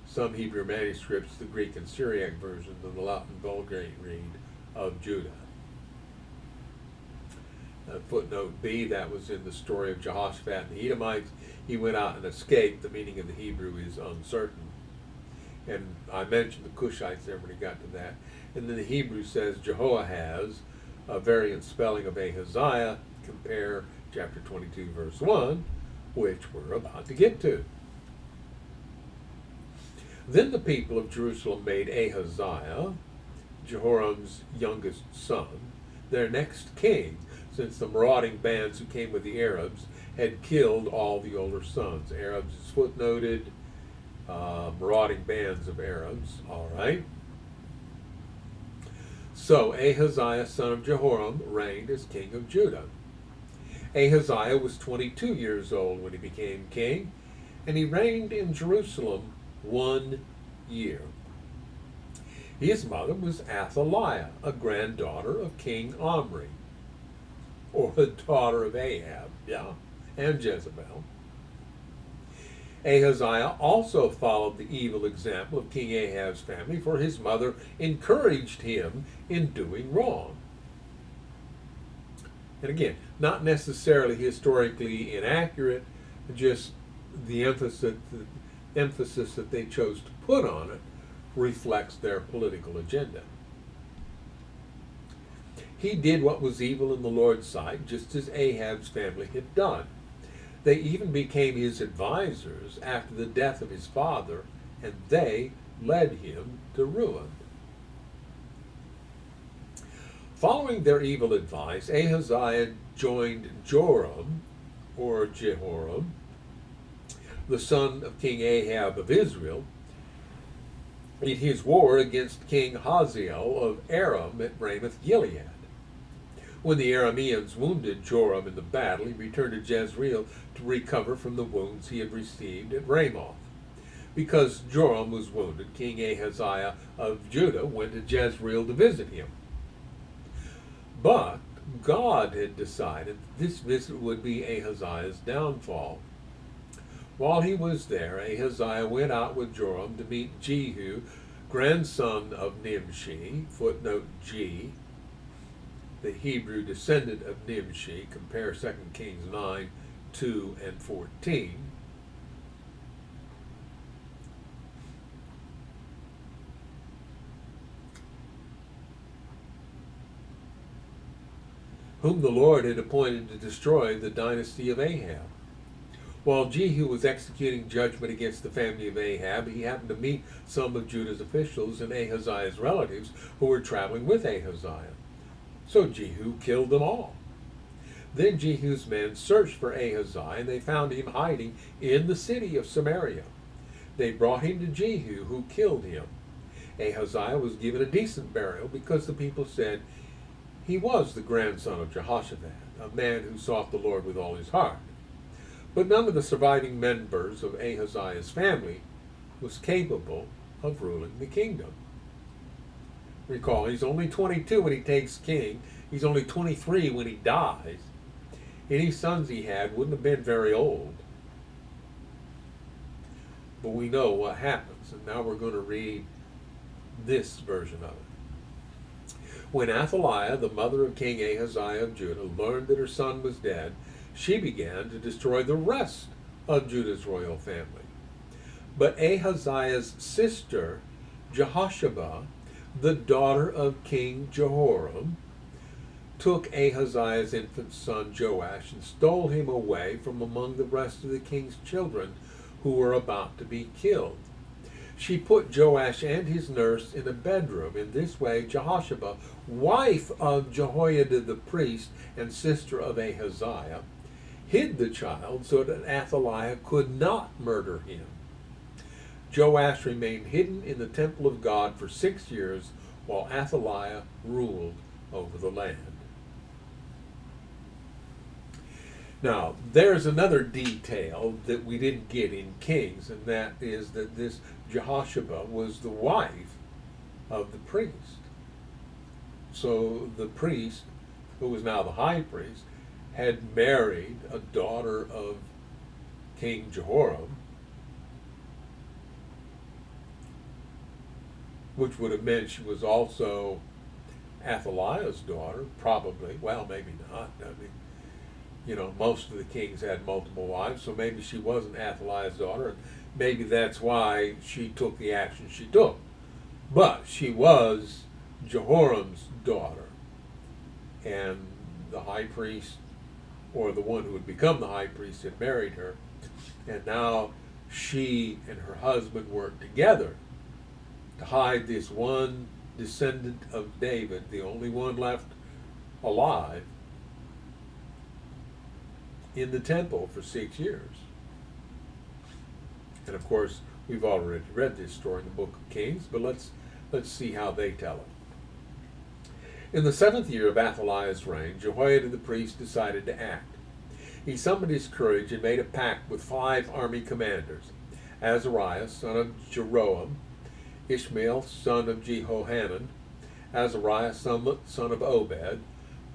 Some Hebrew manuscripts, the Greek and Syriac versions, and the Latin Vulgate read of Judah. Footnote B, that was in the story of Jehoshaphat and the Edomites. He went out and escaped. The meaning of the Hebrew is uncertain. And I mentioned the Cushites there when he got to that. And then the Hebrew says Jehoahaz, a variant spelling of Ahaziah. Compare chapter 22, verse 1, which we're about to get to. Then the people of Jerusalem made Ahaziah, Jehoram's youngest son, their next king, since the marauding bands who came with the Arabs had killed all the older sons. Arabs is footnoted, marauding bands of Arabs, all right. So Ahaziah, son of Jehoram, reigned as king of Judah. Ahaziah was 22 years old when he became king, and he reigned in Jerusalem 1 year. His mother was Athaliah, a granddaughter of King Omri, or a daughter of Ahab, and Jezebel. Ahaziah also followed the evil example of King Ahab's family, for his mother encouraged him in doing wrong. And again, not necessarily historically inaccurate, just the emphasis that they chose to put on it reflects their political agenda. He did what was evil in the Lord's sight, just as Ahab's family had done. They even became his advisors after the death of his father, and they led him to ruin. Following their evil advice, Ahaziah joined Joram, or Jehoram, the son of King Ahab of Israel, in his war against King Hazael of Aram at Ramoth Gilead. When the Arameans wounded Joram in the battle, he returned to Jezreel to recover from the wounds he had received at Ramoth. Because Joram was wounded, King Ahaziah of Judah went to Jezreel to visit him. But God had decided this visit would be Ahaziah's downfall. While he was there, Ahaziah went out with Joram to meet Jehu, grandson of Nimshi, footnote G, the Hebrew descendant of Nimshi, compare 2 Kings 9, 2 and 14. Whom the Lord had appointed to destroy the dynasty of Ahab. While Jehu was executing judgment against the family of Ahab, he happened to meet some of Judah's officials and Ahaziah's relatives who were traveling with Ahaziah. So Jehu killed them all. Then Jehu's men searched for Ahaziah, and they found him hiding in the city of Samaria. They brought him to Jehu, who killed him. Ahaziah was given a decent burial because the people said he was the grandson of Jehoshaphat, a man who sought the Lord with all his heart. But none of the surviving members of Ahaziah's family was capable of ruling the kingdom. Recall, he's only 22 when he takes king. He's only 23 when he dies. Any sons he had wouldn't have been very old. But we know what happens, and now we're going to read this version of it. When Athaliah, the mother of King Ahaziah of Judah, learned that her son was dead, she began to destroy the rest of Judah's royal family. But Ahaziah's sister, Jehoshaphat, the daughter of King Jehoram, took Ahaziah's infant son Joash and stole him away from among the rest of the king's children who were about to be killed. She put Joash and his nurse in a bedroom. In this way, Jehoshaphat, wife of Jehoiada the priest and sister of Ahaziah, hid the child so that Athaliah could not murder him. Joash remained hidden in the temple of God for 6 years while Athaliah ruled over the land. Now, there's another detail that we didn't get in Kings, and that is that this Jehoshaphat was the wife of the priest. So the priest, who was now the high priest, had married a daughter of King Jehoram, which would have meant she was also Athaliah's daughter, probably. Well, maybe not. I mean, you know, most of the kings had multiple wives, so maybe she wasn't Athaliah's daughter, and maybe that's why she took the action she took. But she was Jehoram's daughter, and the high priest, or the one who would become the high priest, had married her, and now she and her husband worked together to hide this one descendant of David, the only one left alive, in the temple for 6 years. And of course, we've already read this story in the book of Kings, but let's see how they tell it. In the 7th year of Athaliah's reign, Jehoiada the priest decided to act. He summoned his courage and made a pact with 5 army commanders: Azariah, son of Jeroam; Ishmael, son of Jehohanan; Azariah, son of Obed;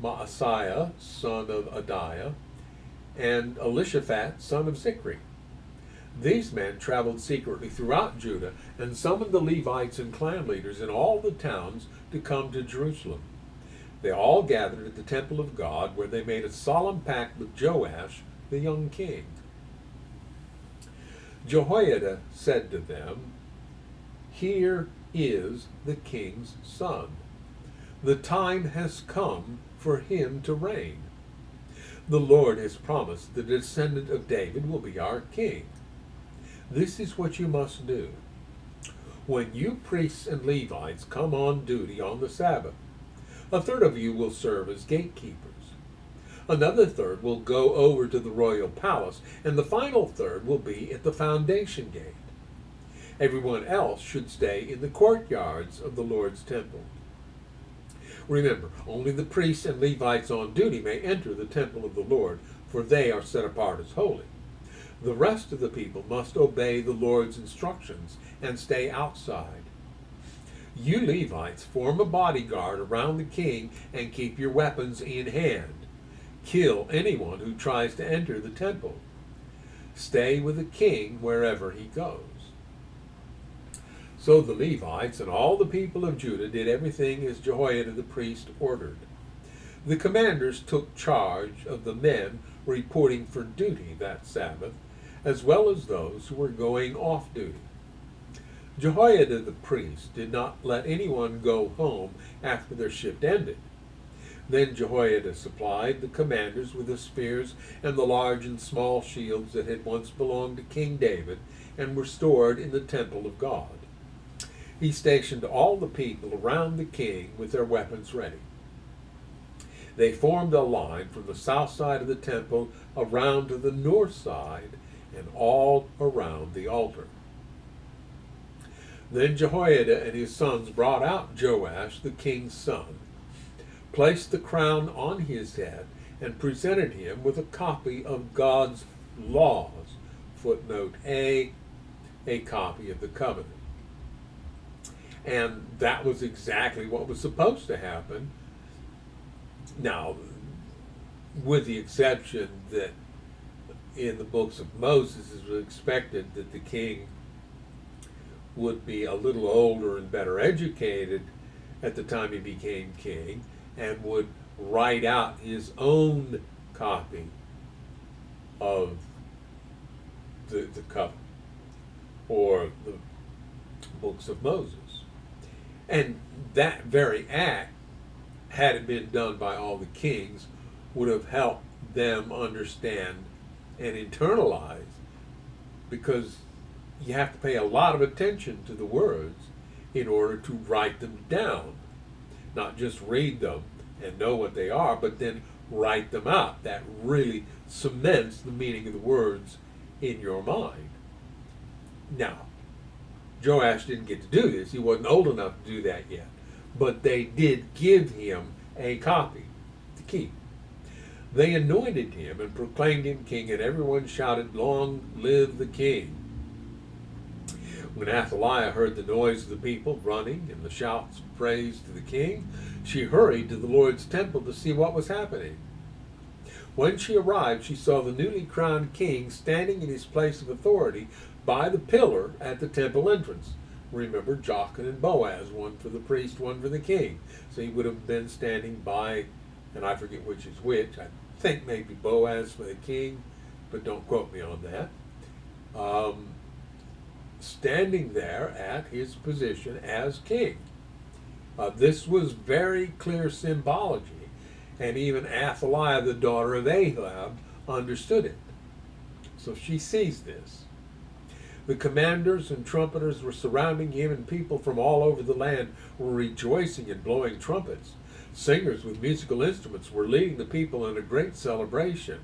Maaseiah, son of Adiah; and Elishaphat, son of Zichri. These men traveled secretly throughout Judah and summoned the Levites and clan leaders in all the towns to come to Jerusalem. They all gathered at the temple of God, where they made a solemn pact with Joash, the young king. Jehoiada said to them, "Here is the king's son. The time has come for him to reign. The Lord has promised the descendant of David will be our king. This is what you must do. When you priests and Levites come on duty on the Sabbath, a third of you will serve as gatekeepers. Another third will go over to the royal palace, and the final third will be at the foundation gate. Everyone else should stay in the courtyards of the Lord's temple. Remember, only the priests and Levites on duty may enter the temple of the Lord, for they are set apart as holy. The rest of the people must obey the Lord's instructions and stay outside. You Levites form a bodyguard around the king and keep your weapons in hand. Kill anyone who tries to enter the temple. Stay with the king wherever he goes." So the Levites and all the people of Judah did everything as Jehoiada the priest ordered. The commanders took charge of the men reporting for duty that Sabbath, as well as those who were going off duty. Jehoiada the priest did not let anyone go home after their shift ended. Then Jehoiada supplied the commanders with the spears and the large and small shields that had once belonged to King David and were stored in the temple of God. He stationed all the people around the king with their weapons ready. They formed a line from the south side of the temple around to the north side and all around the altar. Then Jehoiada and his sons brought out Joash, the king's son, placed the crown on his head, and presented him with a copy of God's laws, footnote A copy of the covenant. And that was exactly what was supposed to happen. Now, with the exception that in the books of Moses it was expected that the king would be a little older and better educated at the time he became king, and would write out his own copy of the covenant or the books of Moses. And that very act, had it been done by all the kings, would have helped them understand and internalize because you have to pay a lot of attention to the words in order to write them down. Not just read them and know what they are, but then write them out. That really cements the meaning of the words in your mind. Now, Joash didn't get to do this. He wasn't old enough to do that yet. But they did give him a copy to keep. They anointed him and proclaimed him king, and everyone shouted, "Long live the king." When Athaliah heard the noise of the people running and the shouts of praise to the king, she hurried to the Lord's temple to see what was happening. When she arrived, she saw the newly crowned king standing in his place of authority by the pillar at the temple entrance. Remember, Jachin and Boaz, one for the priest, one for the king. So he would have been standing by, and I forget which is which. I think maybe Boaz for the king, but don't quote me on that. Standing there at his position as king. This was very clear symbology, and even Athaliah, the daughter of Ahab, understood it. So she sees this. The commanders and trumpeters were surrounding him, and people from all over the land were rejoicing and blowing trumpets. Singers with musical instruments were leading the people in a great celebration.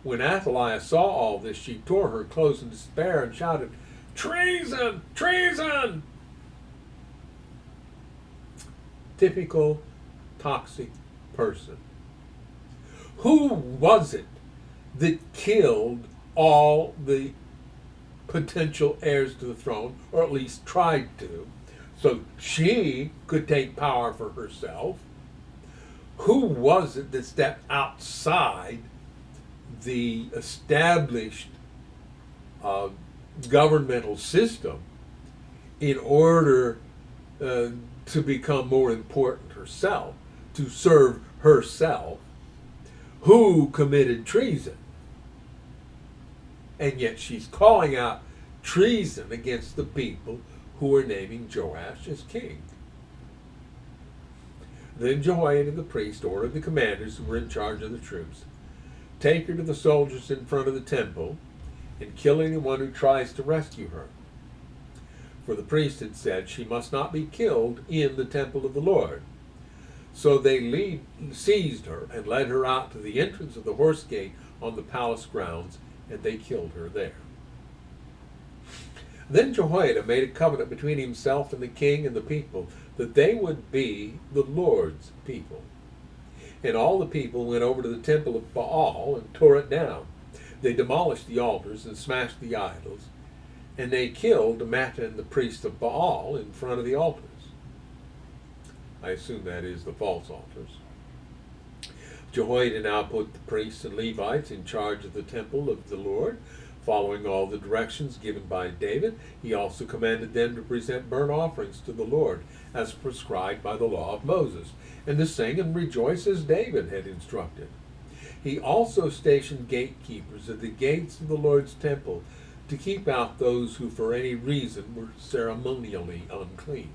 When Athaliah saw all this, she tore her clothes in despair and shouted, "Treason! Treason!" Typical toxic person. Who was it that killed all the potential heirs to the throne, or at least tried to, so she could take power for herself? Who was it that stepped outside the established governmental system in order to become more important herself, to serve herself? Who committed treason? And yet she's calling out treason against the people who are naming Joash as king. Then Jehoiada the priest ordered the commanders who were in charge of the troops, "Take her to the soldiers in front of the temple and kill anyone who tries to rescue her." For the priest had said she must not be killed in the temple of the Lord. So they seized her and led her out to the entrance of the horse gate on the palace grounds, and they killed her there. Then Jehoiada made a covenant between himself and the king and the people, that they would be the Lord's people. And all the people went over to the temple of Baal and tore it down. They demolished the altars and smashed the idols, and they killed Mattan, the priest of Baal, in front of the altars. I assume that is the false altars. Jehoiada now put the priests and Levites in charge of the temple of the Lord, following all the directions given by David. He also commanded them to present burnt offerings to the Lord, as prescribed by the law of Moses, and to sing and rejoice as David had instructed. He also stationed gatekeepers at the gates of the Lord's temple to keep out those who for any reason were ceremonially unclean.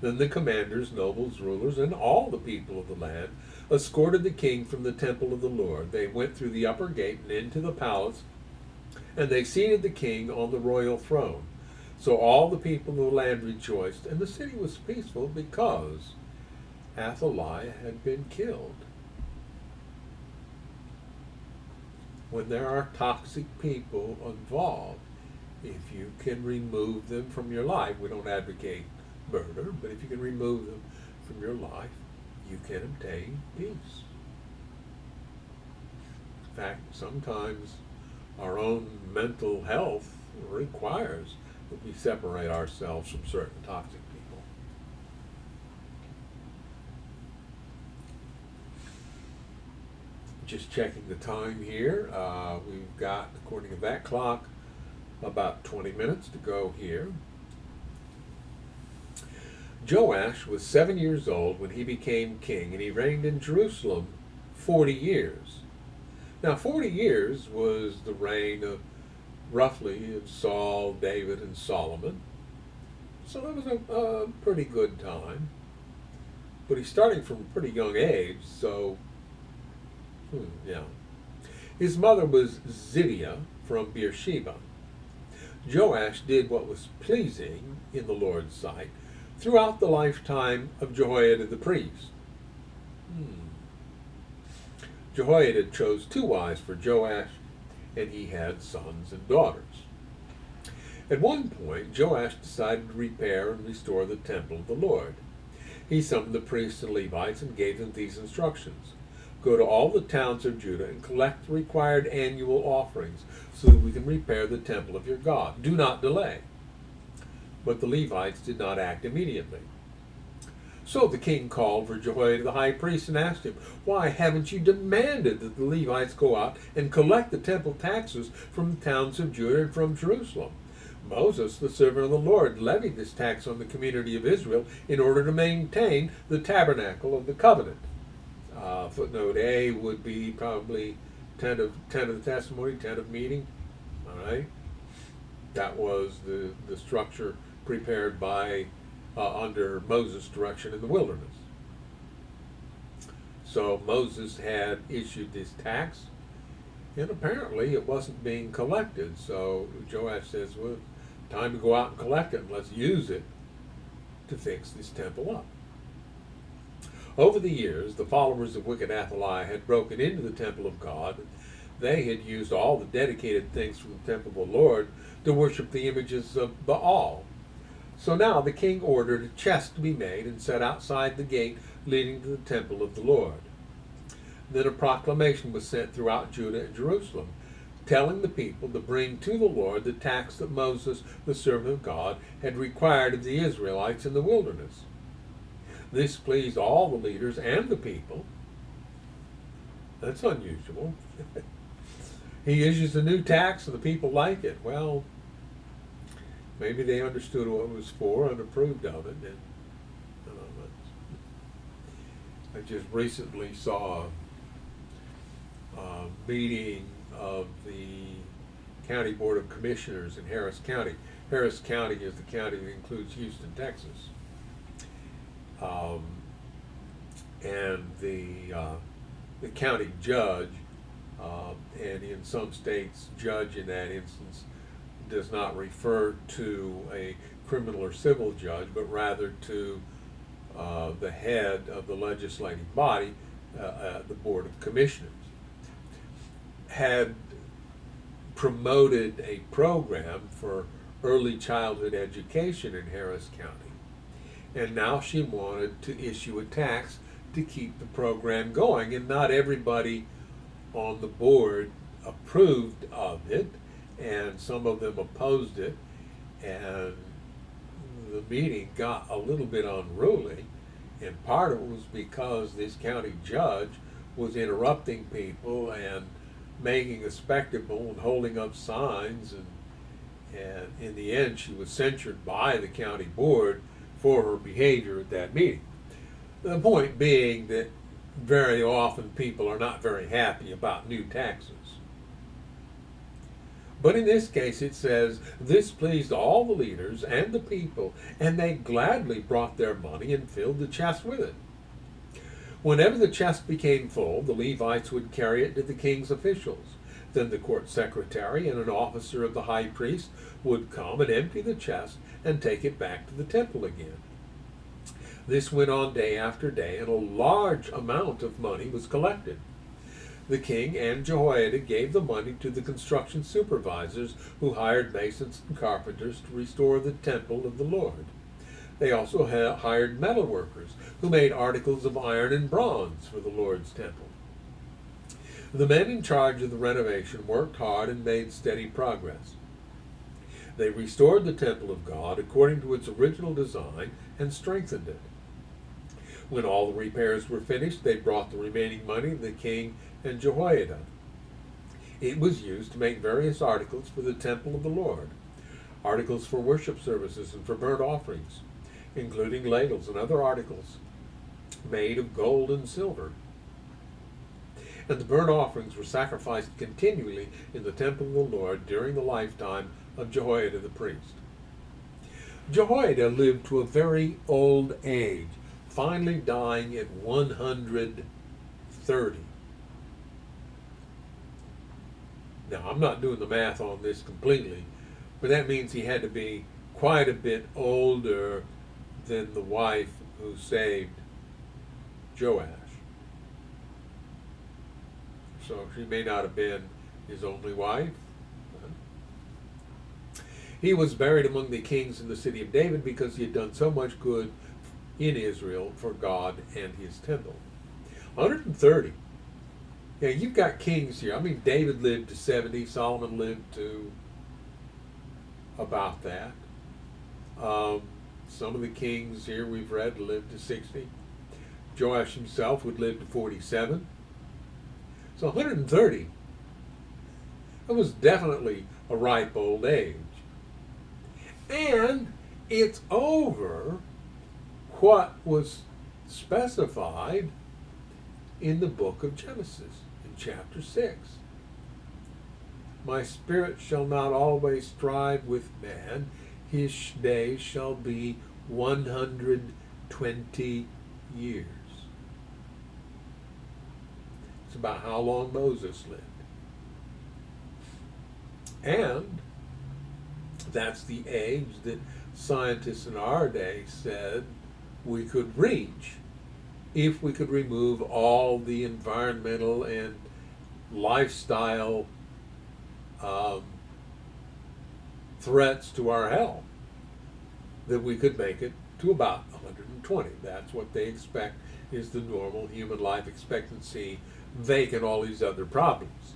Then the commanders, nobles, rulers, and all the people of the land escorted the king from the temple of the Lord. They went through the upper gate and into the palace, and they seated the king on the royal throne. So all the people of the land rejoiced, and the city was peaceful because Athaliah had been killed. When there are toxic people involved, if you can remove them from your life, we don't advocate murder, but if you can remove them from your life, you can obtain peace. In fact, sometimes our own mental health requires that we separate ourselves from certain toxic people. Just checking the time here. We've got, according to that clock, about 20 minutes to go here. Joash was 7 years old when he became king, and he reigned in Jerusalem 40 years. Now, 40 years was the reign of roughly of Saul, David, and Solomon. So that was a pretty good time. But he's starting from a pretty young age, so, yeah. His mother was Zibiah from Beersheba. Joash did what was pleasing in the Lord's sight throughout the lifetime of Jehoiada the priest. Jehoiada chose 2 wives for Joash, and he had sons and daughters. At one point, Joash decided to repair and restore the temple of the Lord. He summoned the priests and Levites and gave them these instructions. Go to all the towns of Judah and collect the required annual offerings so that we can repair the temple of your God. Do not delay. But the Levites did not act immediately. So the king called for Jehoiada the high priest and asked him, "Why haven't you demanded that the Levites go out and collect the temple taxes from the towns of Judah and from Jerusalem? Moses, the servant of the Lord, levied this tax on the community of Israel in order to maintain the tabernacle of the covenant." Footnote A would be probably tent of the testimony, tent of meeting. All right, that was the structure prepared by under Moses' direction in the wilderness. So Moses had issued this tax, and apparently it wasn't being collected. So Joash says, "Well, time to go out and collect it, and let's use it to fix this temple up." Over the years, the followers of wicked Athaliah had broken into the temple of God. They had used all the dedicated things from the temple of the Lord to worship the images of Baal. So now the king ordered a chest to be made and set outside the gate leading to the temple of the Lord. Then a proclamation was sent throughout Judah and Jerusalem, telling the people to bring to the Lord the tax that Moses, the servant of God, had required of the Israelites in the wilderness. This pleased all the leaders and the people. That's unusual. He issues a new tax and the people like it. Well, maybe they understood what it was for and approved of it. And I just recently saw a meeting of the County Board of Commissioners in Harris County. Harris County is the county that includes Houston, Texas. And the county judge, and in some states, judge in that instance does not refer to a criminal or civil judge, but rather to the head of the legislative body, the Board of Commissioners, had promoted a program for early childhood education in Harris County. And now she wanted to issue a tax to keep the program going, and not everybody on the board approved of it, and some of them opposed it, and the meeting got a little bit unruly, and part of it was because this county judge was interrupting people and making a spectacle and holding up signs, and in the end she was censured by the county board for her behavior at that meeting. The point being that very often people are not very happy about new taxes. But in this case it says, "This pleased all the leaders and the people, and they gladly brought their money and filled the chest with it." Whenever the chest became full, the Levites would carry it to the king's officials. Then the court secretary and an officer of the high priest would come and empty the chest and take it back to the temple again. This went on day after day, and a large amount of money was collected. The king and Jehoiada gave the money to the construction supervisors who hired masons and carpenters to restore the temple of the Lord. They also hired metal workers who made articles of iron and bronze for the Lord's temple. The men in charge of the renovation worked hard and made steady progress. They restored the temple of God according to its original design and strengthened it. When all the repairs were finished, they brought the remaining money to the king and Jehoiada. It was used to make various articles for the temple of the Lord, articles for worship services and for burnt offerings, including ladles and other articles made of gold and silver. And the burnt offerings were sacrificed continually in the temple of the Lord during the lifetime of Jehoiada the priest. Jehoiada lived to a very old age, finally dying at 130. Now, I'm not doing the math on this completely, but that means he had to be quite a bit older than the wife who saved Joash. So she may not have been his only wife. He was buried among the kings in the city of David because he had done so much good in Israel for God and his temple. 130. Yeah, you've got kings here. I mean, David lived to 70. Solomon lived to about that. Some of the kings here we've read lived to 60. Joash himself would live to 47. So 130. That was definitely a ripe old age. And it's over what was specified in the book of Genesis, in chapter 6. My spirit shall not always strive with man, his days shall be 120 years. It's about how long Moses lived. And that's the age that scientists in our day said we could reach if we could remove all the environmental and lifestyle threats to our health, that we could make it to about 120. That's what they expect is the normal human life expectancy, vacant all these other problems.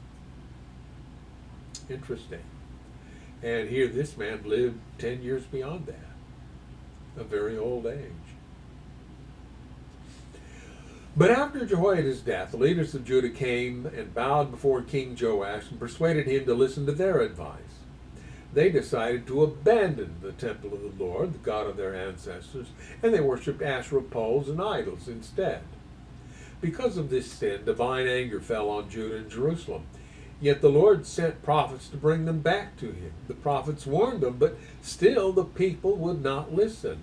Interesting. And here this man lived 10 years beyond that, a very old age. But after Jehoiada's death, the leaders of Judah came and bowed before King Joash and persuaded him to listen to their advice. They decided to abandon the temple of the Lord, the God of their ancestors, and they worshipped Asherah poles and idols instead. Because of this sin, divine anger fell on Judah and Jerusalem. Yet the Lord sent prophets to bring them back to him. The prophets warned them, but still the people would not listen.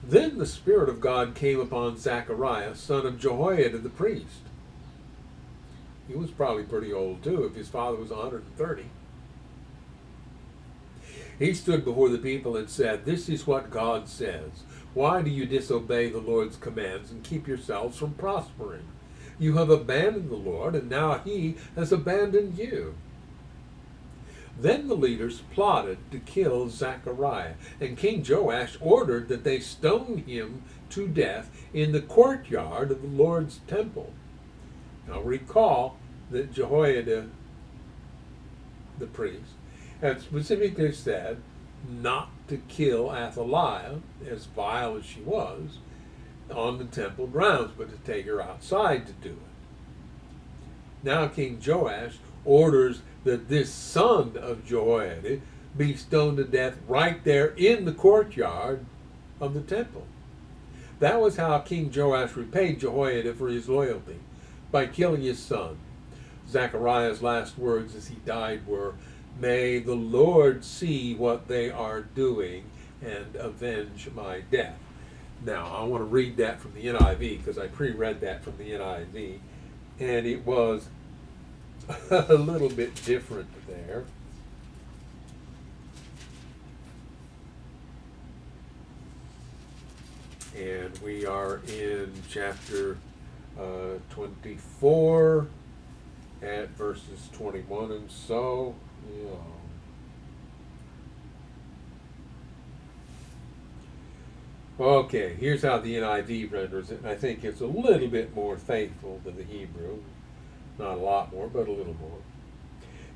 Then the Spirit of God came upon Zechariah, son of Jehoiada the priest. He was probably pretty old too, if his father was 130. He stood before the people and said, "This is what God says. Why do you disobey the Lord's commands and keep yourselves from prospering? You have abandoned the Lord, and now he has abandoned you." Then the leaders plotted to kill Zechariah, and King Joash ordered that they stone him to death in the courtyard of the Lord's temple. Now recall that Jehoiada, the priest, had specifically said not to kill Athaliah, as vile as she was, on the temple grounds, but to take her outside to do it. Now King Joash orders that this son of Jehoiada be stoned to death right there in the courtyard of the temple. That was how King Joash repaid Jehoiada for his loyalty, by killing his son. Zechariah's last words as he died were, "May the Lord see what they are doing and avenge my death." Now, I want to read that from the NIV because I pre-read that from the NIV, and it was a little bit different there. And we are in chapter 24 at verses 21 and so. Okay, here's how the NIV renders it, and I think it's a little bit more faithful to the Hebrew. Not a lot more, but a little more.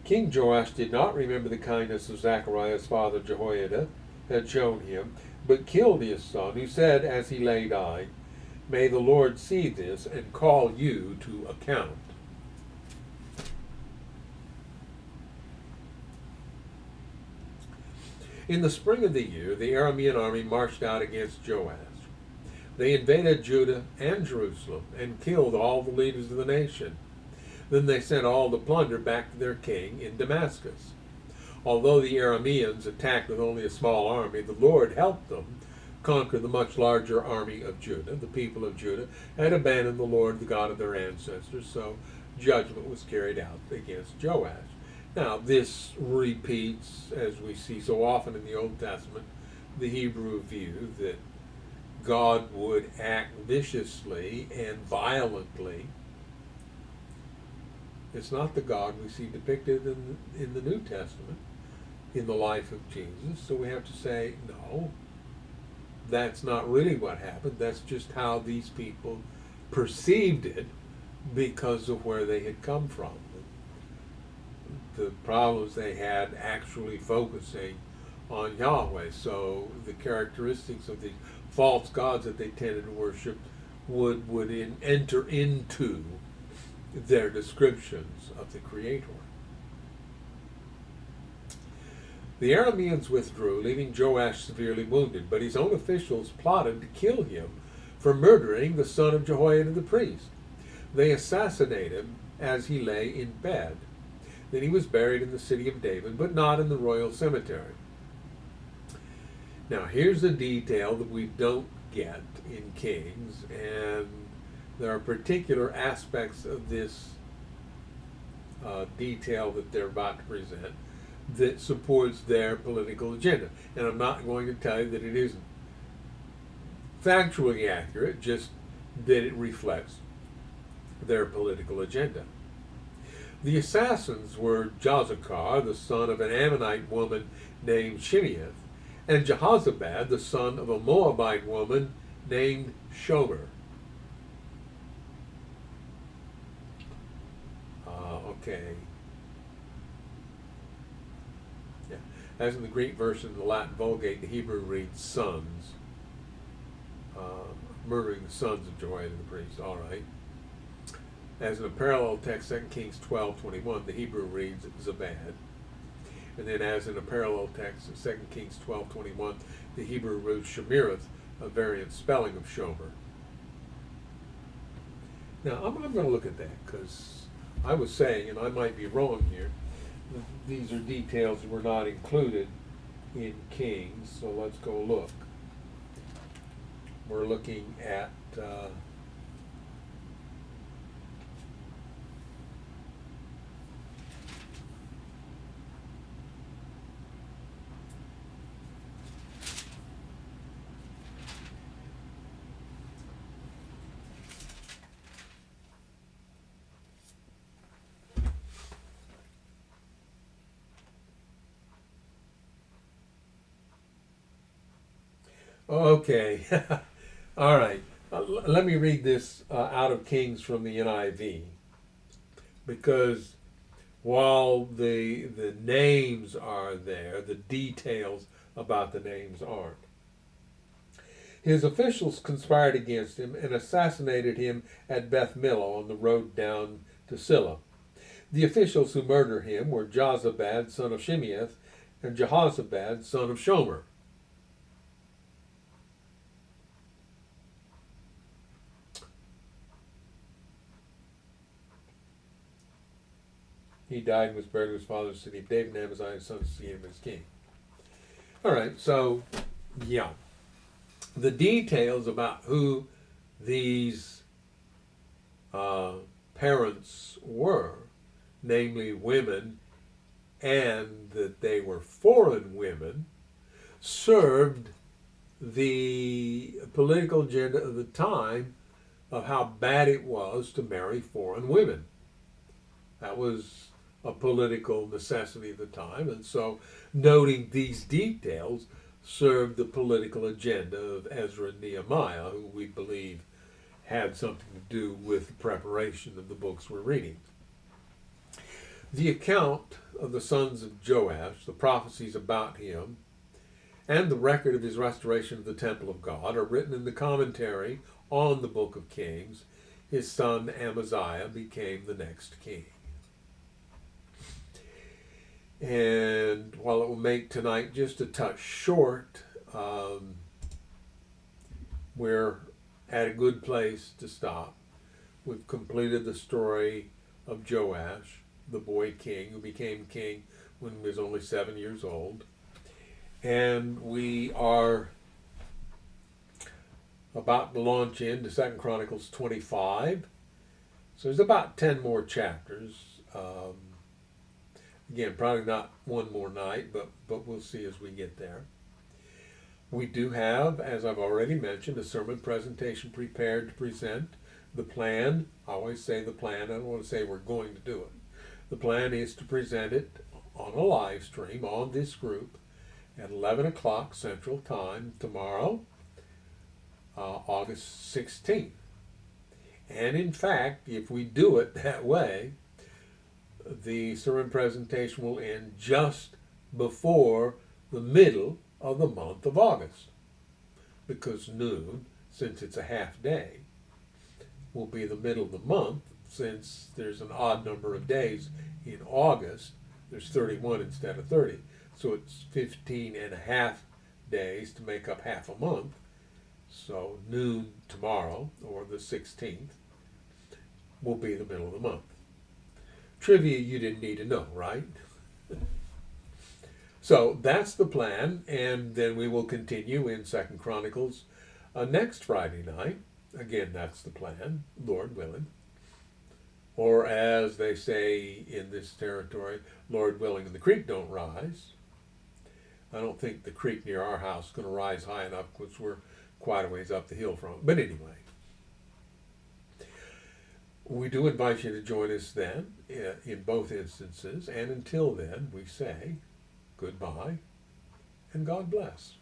King Joash did not remember the kindness of Zechariah's father Jehoiada had shown him, but killed his son, who said as he lay dying, "May the Lord see this and call you to account." In the spring of the year, the Aramean army marched out against Joash. They invaded Judah and Jerusalem and killed all the leaders of the nation. Then they sent all the plunder back to their king in Damascus. Although the Arameans attacked with only a small army, the Lord helped them conquer the much larger army of Judah. The people of Judah had abandoned the Lord, the God of their ancestors, so judgment was carried out against Joash. Now, this repeats, as we see so often in the Old Testament, the Hebrew view that God would act viciously and violently. It's not the God we see depicted in the New Testament, in the life of Jesus. So we have to say, no, that's not really what happened. That's just how these people perceived it because of where they had come from. The problems they had actually focusing on Yahweh. So the characteristics of the false gods that they tended to worship would enter into their descriptions of the Creator. The Arameans withdrew, leaving Joash severely wounded, but his own officials plotted to kill him for murdering the son of Jehoiada the priest. They assassinated him as he lay in bed. Then he was buried in the city of David, but not in the royal cemetery. Now, here's a detail that we don't get in Kings, and there are particular aspects of this detail that they're about to present that supports their political agenda. And I'm not going to tell you that it isn't factually accurate, just that it reflects their political agenda. The assassins were Jozachar, the son of an Ammonite woman named Shimeath, and Jehoshaphat, the son of a Moabite woman named Shomer. Okay. Yeah. As in the Greek version of the Latin Vulgate, the Hebrew reads sons. Murdering the sons of Jehoiada the priest. All right. As in a parallel text, 2 Kings 12:21, the Hebrew reads Zabad. And then as in a parallel text, 2 Kings 12:21, the Hebrew reads Shemirith, a variant spelling of Shomer. Now, I'm going to look at that because I was saying, and I might be wrong here, these are details that were not included in Kings, so let's go look. We're looking at okay. All right. Let me read this out of Kings from the NIV, because while the names are there, the details about the names aren't. His officials conspired against him and assassinated him at Beth Millo on the road down to Silla. The officials who murdered him were Jozabad, son of Shimeath, and Jehoshaphat, son of Shomer. He died and was buried in his father's city of David, and Amaziah, his son, succeeded him as king. All right, so, yeah. The details about who these parents were, namely women, and that they were foreign women, served the political agenda of the time of how bad it was to marry foreign women. That was a political necessity of the time, and so noting these details served the political agenda of Ezra and Nehemiah, who we believe had something to do with the preparation of the books we're reading. The account of the sons of Joash, the prophecies about him, and the record of his restoration of the temple of God are written in the commentary on the book of Kings. His son Amaziah became the next king. And while it will make tonight just a touch short, we're at a good place to stop. We've completed the story of Joash, the boy king who became king when he was only 7 years old. And we are about to launch into 2 Chronicles 25. So there's about 10 more chapters. Again, probably not one more night, but we'll see as we get there. We do have, as I've already mentioned, a sermon presentation prepared to present. The plan, I always say the plan, I don't want to say we're going to do it. The plan is to present it on a live stream on this group at 11 o'clock Central Time tomorrow, August 16th. And in fact, if we do it that way, the sermon presentation will end just before the middle of the month of August, because noon, since it's a half day, will be the middle of the month, since there's an odd number of days in August. There's 31 instead of 30, so it's 15 and a half days to make up half a month. So noon tomorrow, or the 16th, will be the middle of the month. Trivia you didn't need to know, right? So that's the plan, and then we will continue in 2 Chronicles next Friday night. Again, that's the plan, Lord willing. Or as they say in this territory, Lord willing and the creek don't rise. I don't think the creek near our house is going to rise high enough, because we're quite a ways up the hill from it. But anyway, we do invite you to join us then in both instances. And until then, we say goodbye and God bless.